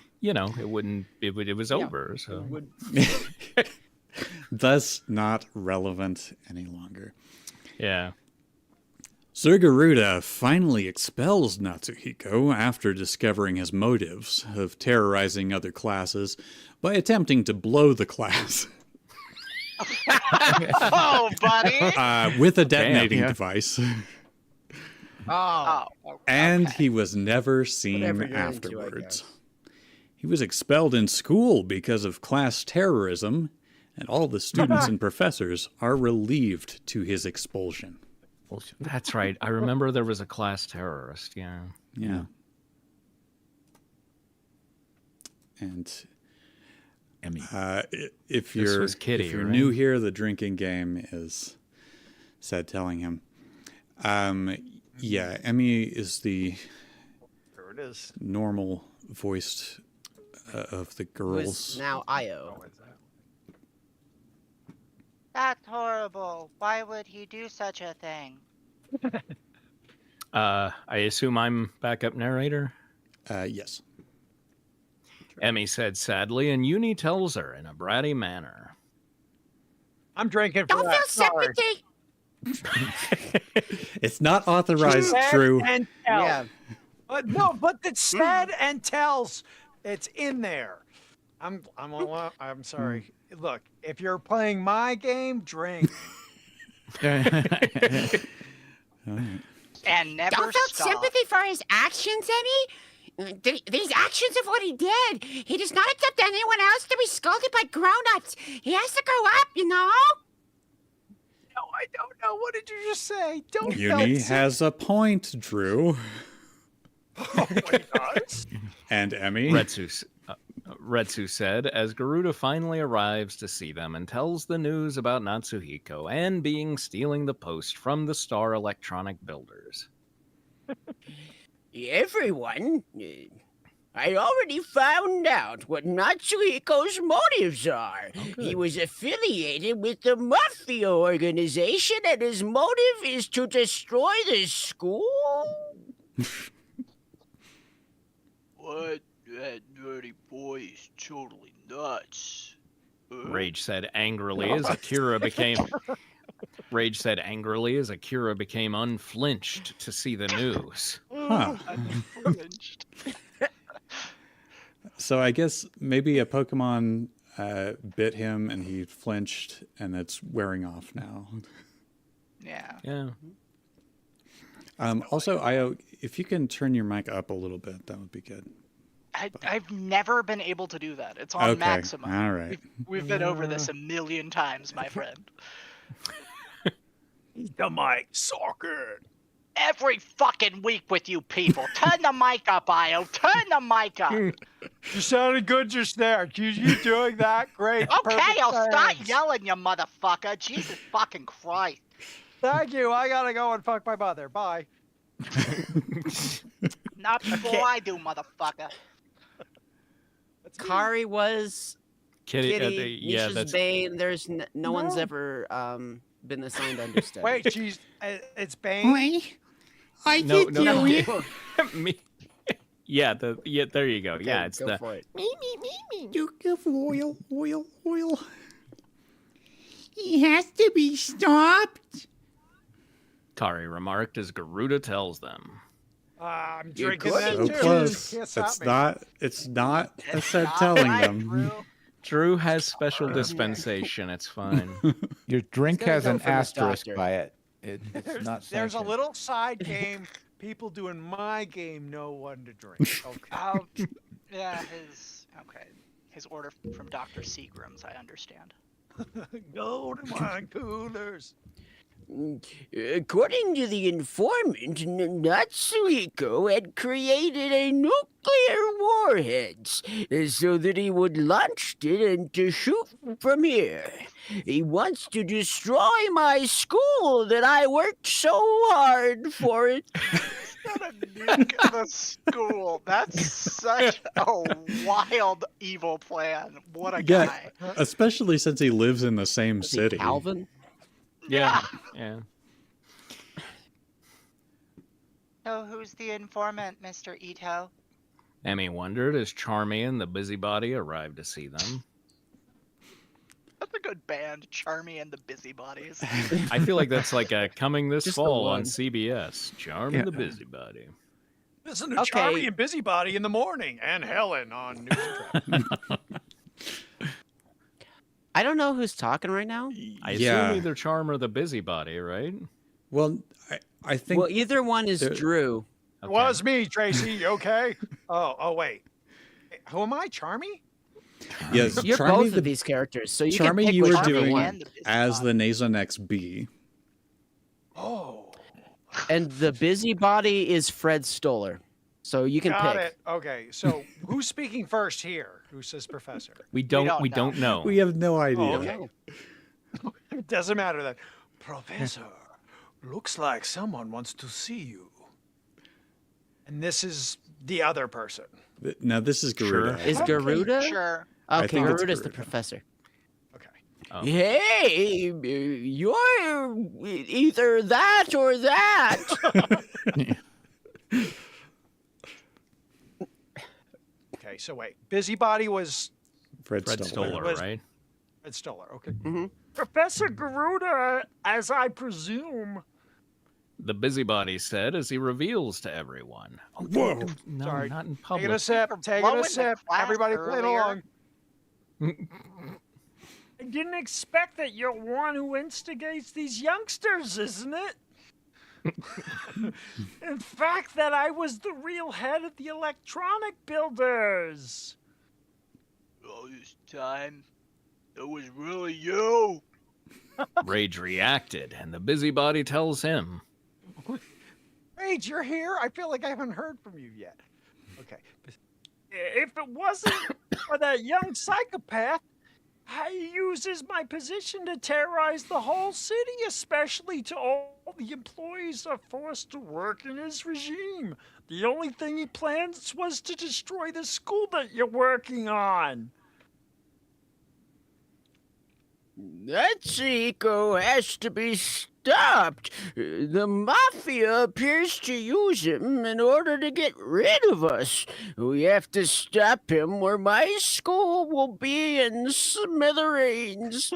it wouldn't. It was over. So Thus not relevant any longer. yeah. Sir Garuda finally expels Natsuhiko after discovering his motives of terrorizing other classes by attempting to blow the class Oh, buddy. with a detonating yeah. device. Oh, And he was never seen Whatever you're into, I afterwards. guess. He was expelled in school because of class terrorism, and all the students and professors are relieved to his expulsion. Bullshit. That's right. I remember there was a class terrorist. Yeah. Yeah. And Emmy. if This you're was Kitty, if you're right? new here, the drinking game is said telling him. Yeah, Emmy is the There it is. normal voiced of the who is girls. now Io. That's horrible. Why would he do such a thing? I assume I'm backup narrator. Yes. Emmy said sadly, and Uni tells her in a bratty manner. I'm drinking for Don't that. feel Sorry. sympathy. It's not authorized, Said Drew. and tells. Yeah. But no, but it's said and tells. It's in there. I'm sorry. Look, if you're playing my game, drink. Don't And feel sympathy for his actions, Emmy? These actions of what he did. He does not accept anyone else to be scolded by grown-ups. He has to grow up, you know? No, I don't know. What did you just say? Don't Uni felt has a point, Drew. Oh my gosh. And Emmy. Retsu said as Garuda finally arrives to see them and tells the news about Natsuhiko and being stealing the post from the Star Electronic Builders. Everyone, I already found out what Natsuhiko's motives are. He was affiliated with the Mafia organization, and his motive is to destroy the school? What? That dirty boy is totally nuts. Rage said angrily as Akira became unflinched to see the news. Huh. So I guess maybe a Pokemon bit him and he flinched and it's wearing off now. Yeah. Yeah. Also, Io, if you can turn your mic up a little bit, that would be good. I've never been able to do that. It's on Okay, maximum. all right. We've been over this a million times, my friend. The mic socket. Every fucking week with you people. Turn the mic up, Io. Turn the mic up. You sounded good just there. You doing that? Great. Okay, Perfect, I'll stop thanks. yelling, you motherfucker. Jesus fucking Christ. Thank you. I gotta go and fuck my mother. Bye. Not before I do, motherfucker. Kari was Kitty, yeah, Nisha's that's Bane. There's no one's ever been assigned understudy. Wait, she's it's Bane. Wait, I no, did no, do it. me. Yeah, there you go. Okay, Yeah, it's go the for it. Duke of oil. He has to be stopped. Kari remarked as Garuda tells them. I'm You're drinking that So too. close. Kiss It's me. not. It's not. I It's said not telling right, them. Drew. Drew has special dispensation. It's fine. Your drink gonna has go an for this asterisk doctor. by it. It's not There's a sanctioned. little side game. People doing my game know when to drink. Okay. Oh, yeah, his order from Dr. Seagram's, I understand. Go to wine coolers. According to the informant, Natsuhiko had created a nuclear warheads so that he would launch it and to shoot from here. He wants to destroy my school that I worked so hard for it. Gotta nuke the school. That's such a wild, evil plan. What a Yeah, guy. especially since he lives in the same Was he city. Calvin? Yeah. So who's the informant, Mr. Ito? Emmy wondered as Charmy the busybody arrived to see them. That's a good band, Charmy and the Busybodies. I feel like that's like a coming this Just the fall on one. CBS. Charmy Yeah. the busybody. Listen to Okay. Charmy and Busybody in the morning, and Helen on News and Traffic. I don't know who's talking right now. I Yeah. assume either Charm or the busybody, right? Well, I think Well, either one is there- Drew. It was me, Tracy. You okay? Oh, wait. Who am I, Charmy? yes. You're Charmy both the, of these characters, so you can Charmy, pick you were whichever doing one. and the as the busybody. Nasonex B. Oh, And the busybody is Fred Stoller, so you can got pick. it. Okay, so who's speaking first here? Who says Professor? We don't don't know. We have no idea. Oh, okay. It doesn't matter then. Professor, looks like someone wants to see you. And this is the other person. Now this is Garuda. Is Okay, Garuda? Sure. I Okay, think it's Garuda's the Garuda. professor. Okay. Oh. Hey, you're either that or that. Okay, so wait. Busybody was Fred Fred Stoller. Stoller, Was- right? Ed Stoller. Okay. Professor Garuda, as I presume. The busybody said as he reveals to everyone. Oh, Whoa. no, Sorry. not in Taking public. a sip. Taking blowing a the sip. class Everybody playing earlier. along. I didn't expect that you're one who instigates these youngsters, isn't it? In fact, that I was the real head of the electronic builders. All this time, it was really you. Rage reacted, and the busybody tells him. Rage, you're here? I feel like I haven't heard from you yet. Okay. If it wasn't for that young psychopath, he uses my position to terrorize the whole city, especially to all the employees are forced to work in his regime. The only thing he plans was to destroy the school that you're working on. Natsuhiko has to be stopped. The Mafia appears to use him in order to get rid of us. We have to stop him or my school will be in smithereens.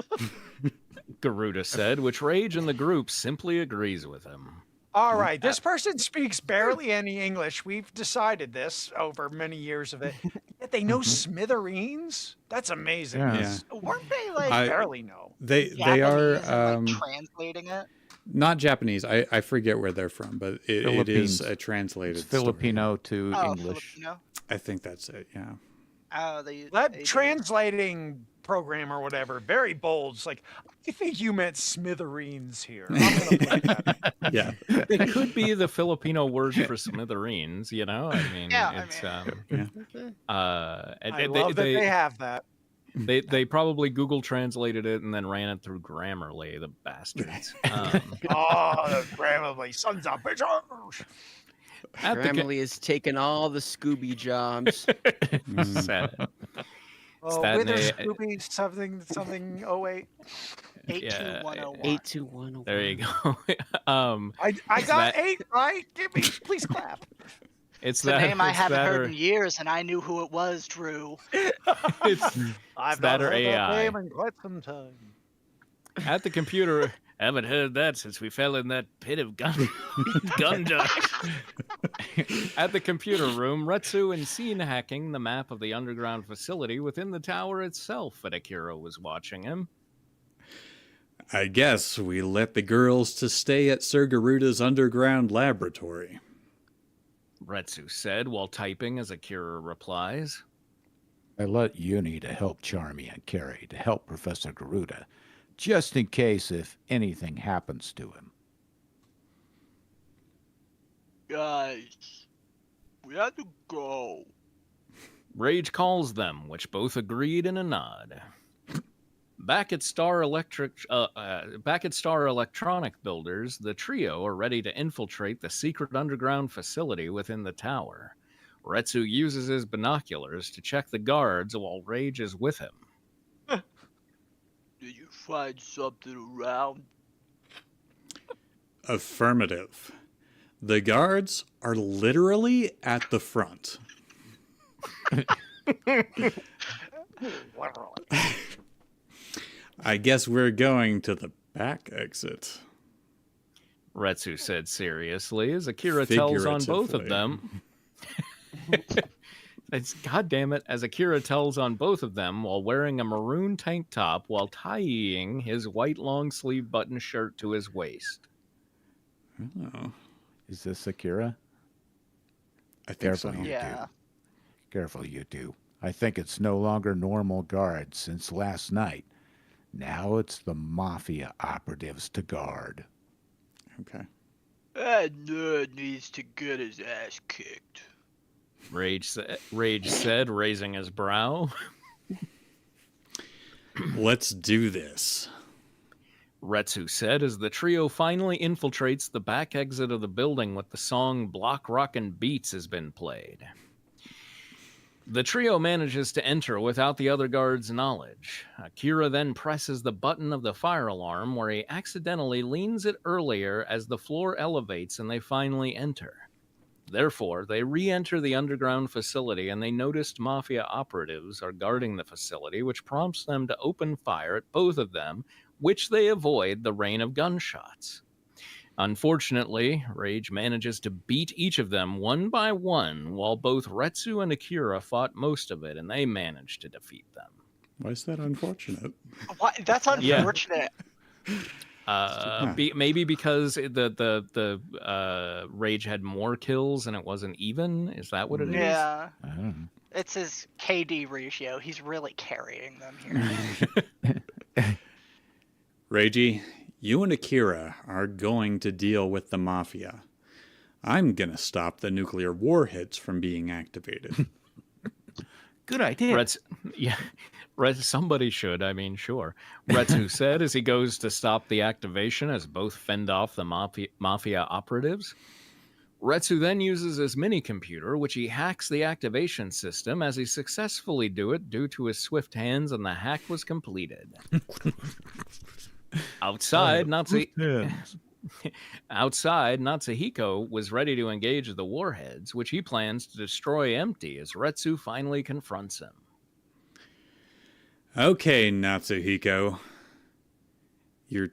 Garuda said, which Rage in the group simply agrees with him. All right. This person speaks barely any English. We've decided this over many years of it. Yet they know smithereens? That's amazing. Yeah. Yeah. Weren't they like I I- barely know. They Japanese are and, like, translating it? Not Japanese. I forget where they're from, but it is Philippines. a translated It's Filipino to Oh, English. Filipino. I think that's it. Yeah. Oh, That translating program or whatever, very bold. It's like, I think you meant smithereens here. I'm gonna put that. Yeah. It could be the Filipino word for smithereens, you know? I mean, Yeah, it's I love that they have that. they probably Google translated it and then ran it through Grammarly, the bastards. Oh, Grammarly, sons of bitches. Grammarly has taken all the Scooby jobs. Sad. Oh, that Wither they- Scooby something 08. 82101. 82101. There you go. I It's got that- 8 right. Give me, please clap. It's It's a that name I it's haven't that heard or- in years, and I knew who it was, Drew. it's I've that not or heard that AI. name in quite some time. at the computer. Haven't heard that since we fell in that pit of gun dust. At the computer room, Retsu and scene hacking the map of the underground facility within the tower itself, and Akira was watching him. I guess we let the girls to stay at Sir Garuda's underground laboratory. Retsu said while typing as Akira replies. I let Uni to help Charmy and Carrie to help Professor Garuda, just in case if anything happens to him. Guys, we have to go. Rage calls them, which both agreed in a nod. Back at Star Electronic Builders, the trio are ready to infiltrate the secret underground facility within the tower. Retsu uses his binoculars to check the guards while Rage is with him. Did you find something around? Affirmative. The guards are literally at the front. I guess we're going to the back exit. Retsu said seriously as Akira tells on both of them. It's goddamn it, as Akira tells on both of them while wearing a maroon tank top while tying his white long sleeve button shirt to his waist. Oh, Is this Akira? I think Careful, so. you Yeah. two. Careful, you two. I think it's no longer normal guards since last night. Now it's the mafia operatives to guard. Okay. That nerd needs to get his ass kicked. Rage said, raising his brow. Let's do this. Retsu said as the trio finally infiltrates the back exit of the building with the song Block Rockin' Beats has been played. The trio manages to enter without the other guards' knowledge. Akira then presses the button of the fire alarm where he accidentally leans it earlier as the floor elevates and they finally enter. Therefore, they re-enter the underground facility and they noticed mafia operatives are guarding the facility, which prompts them to open fire at both of them, which they avoid the rain of gunshots. Unfortunately, Rage manages to beat each of them one by one, while both Retsu and Akira fought most of it, and they managed to defeat them. Why is that unfortunate? What? That's Yeah. unfortunate. Maybe because the Rage had more kills and it wasn't even. Is that what it is? Yeah. I don't know. It's his KD ratio. He's really carrying them here. Reiji, you and Akira are going to deal with the mafia. I'm going to stop the nuclear warheads from being activated. Good idea. Somebody should. I mean, sure. Retsu said as he goes to stop the activation as both fend off the mafia operatives. Retsu then uses his mini-computer, which he hacks the activation system as he successfully do it due to his swift hands, and the hack was completed. Outside, Natsuhiko was ready to engage the warheads, which he plans to destroy empty as Retsu finally confronts him. Okay, Natsuhiko. Your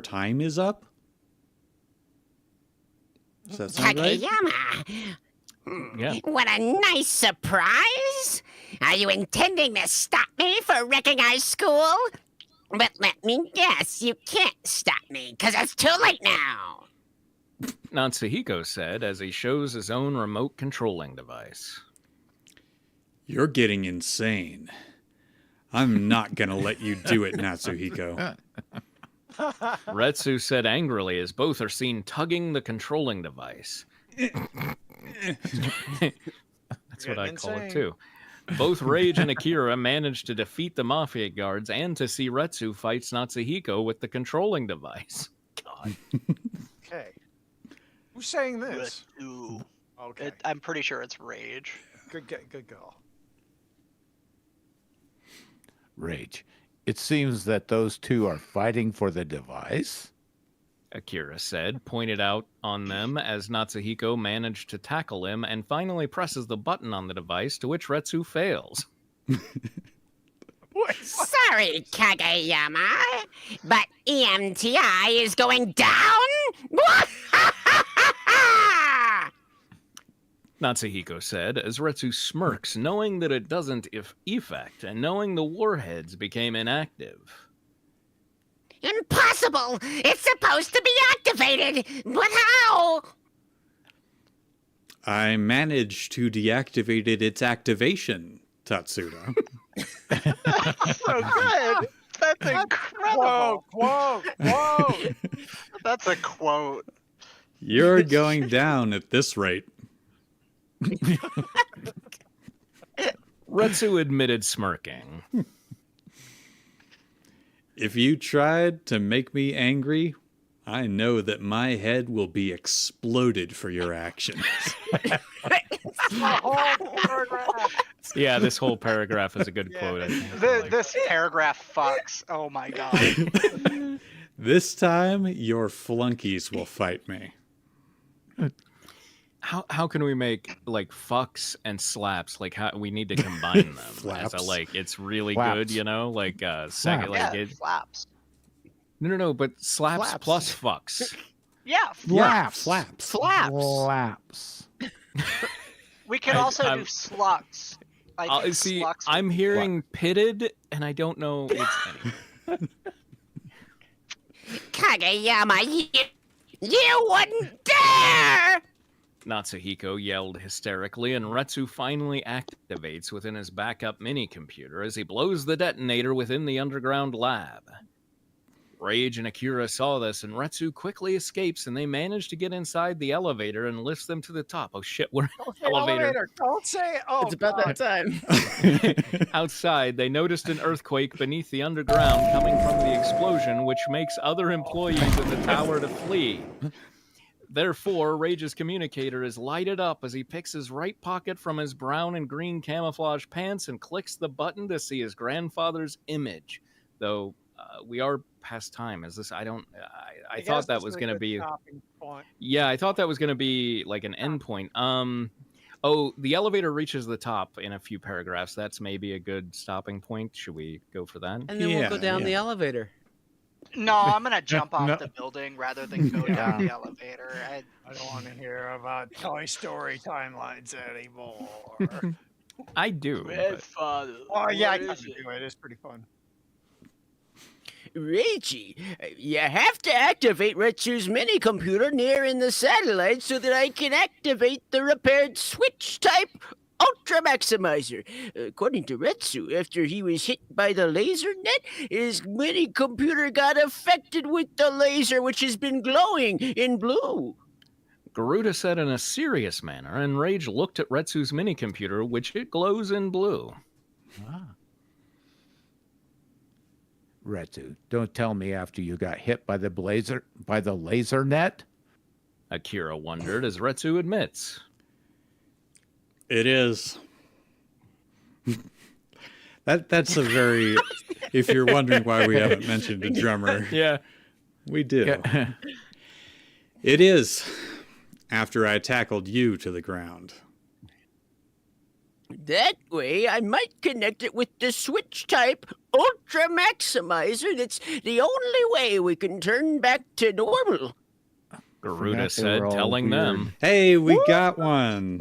time is up? Does that sound right? Takayama! Yeah. What a nice surprise! Are you intending to stop me for wrecking our school? But let me guess, you can't stop me, because it's too late now. Natsuhiko said as he shows his own remote controlling device. You're getting insane. I'm not going to let you do it, Natsuhiko. Retsu said angrily as both are seen tugging the controlling device. That's what I call it, too. Both Rage and Akira managed to defeat the Mafia guards and to see Retsu fights Natsuhiko with the controlling device. God. Okay. Who's saying this? Ooh. Okay. I'm pretty sure it's Rage. Good call. Rage. It seems that those two are fighting for the device. Akira said, pointed out on them as Natsuhiko managed to tackle him and finally presses the button on the device, to which Retsu fails. Sorry, Kageyama, but EMTI is going down? Natsuhiko said as Retsu smirks, knowing that it doesn't effect and knowing the warheads became inactive. Impossible! It's supposed to be activated! But how? I managed to deactivate its activation, Tatsuda. So good. That's incredible. Whoa. That's a quote. You're going down at this rate. Retsu admitted smirking. If you tried to make me angry, I know that my head will be exploded for your actions. Yeah, this whole paragraph is a good quote. I think. This paragraph fucks. Oh my god. This time, your flunkies will fight me. How can we make like fucks and slaps? Like how we need to combine them as a like it's really Flaps. good, you know? Like second, Yeah, like it, flaps. no, but slaps Flaps. plus fucks. Yeah, Flaps. Flaps. Flaps. Flaps. we can also do slugs. Like See, slugs I'm hearing pitted, and I don't know. It's Kageyama, you wouldn't dare! Natsuhiko yelled hysterically, and Retsu finally activates within his backup mini-computer as he blows the detonator within the underground lab. Rage and Akira saw this, and Retsu quickly escapes, and they manage to get inside the elevator and lifts them to the top. Oh shit, we're in the elevator. Don't say it. Oh, It's about that time. Outside, they noticed an earthquake beneath the underground coming from the explosion, which makes other employees of the tower to flee. Therefore, Rage's communicator is lighted up as he picks his right pocket from his brown and green camouflage pants and clicks the button to see his grandfather's image. Though we are past time. Is this? I thought that was going to be. Yeah, I thought that was going to be like an endpoint. Oh, the elevator reaches the top in a few paragraphs. That's maybe a good stopping point. Should we go for that? And then we'll go down the elevator. No, I'm gonna jump off the building rather than go down the elevator. I don't want to hear about Toy Story timelines anymore. I do. Grandfather. Oh yeah, I what got is to it? do it. It's pretty fun. Reggie, you have to activate Retsu's mini-computer near in the satellite so that I can activate the repaired switch-type Ultra Maximizer. According to Retsu, after he was hit by the laser net, his mini-computer got affected with the laser, which has been glowing in blue. Garuda said in a serious manner, and Rage looked at Retsu's mini-computer, which it glows in blue. Ah. Retsu, don't tell me after you got hit by the laser net. Akira wondered as Retsu admits. It is. That's a very. If you're wondering why we haven't mentioned a drummer, Yeah. we do. Yeah. It is. After I tackled you to the ground. That way, I might connect it with the switch-type Ultra Maximizer. That's the only way we can turn back to normal. Garuda Forgot they said, were all telling weird. them. Hey, we got one.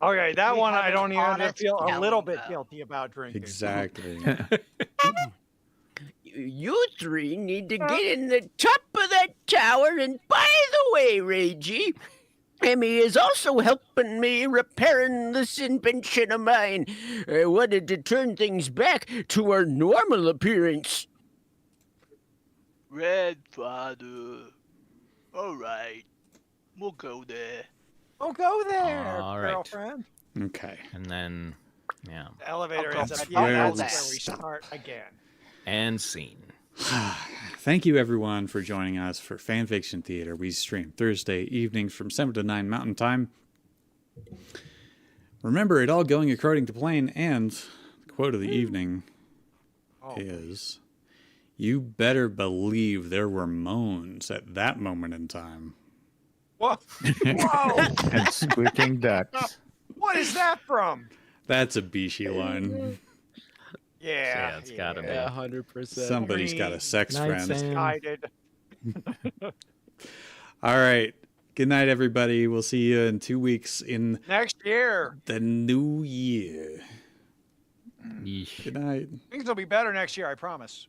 Okay, that We one have I an don't even honest feel a little bit Gallon, guilty about drinking. Exactly. you three need to get in the top of that tower. And by the way, Reggie, Emmy is also helping me repairing this invention of mine. I wanted to turn things back to our normal appearance. Grandfather. All right. We'll go there. Oh, go there, All right. girlfriend. Okay. And then, yeah, The elevator Oh, ends up girlfriend. here. Oh, That's there. where we start again. and scene. Thank you, everyone, for joining us for Fanfiction Theater. We stream Thursday evenings from 7 to 9 Mountain Time. Remember, it all going according to plan, and the quote of the evening is, "You better believe there were moans at that moment in time." Whoa! Whoa! And squeaking ducks. What is that from? That's a Bishi line. Yeah, it's gotta be. Yeah, 100%. Somebody's got a sex Night, friend. Sam. Guided. All right. Good night, everybody. We'll see you in 2 weeks in Next year. the new year. Yeesh. Good night. Things will be better next year, I promise.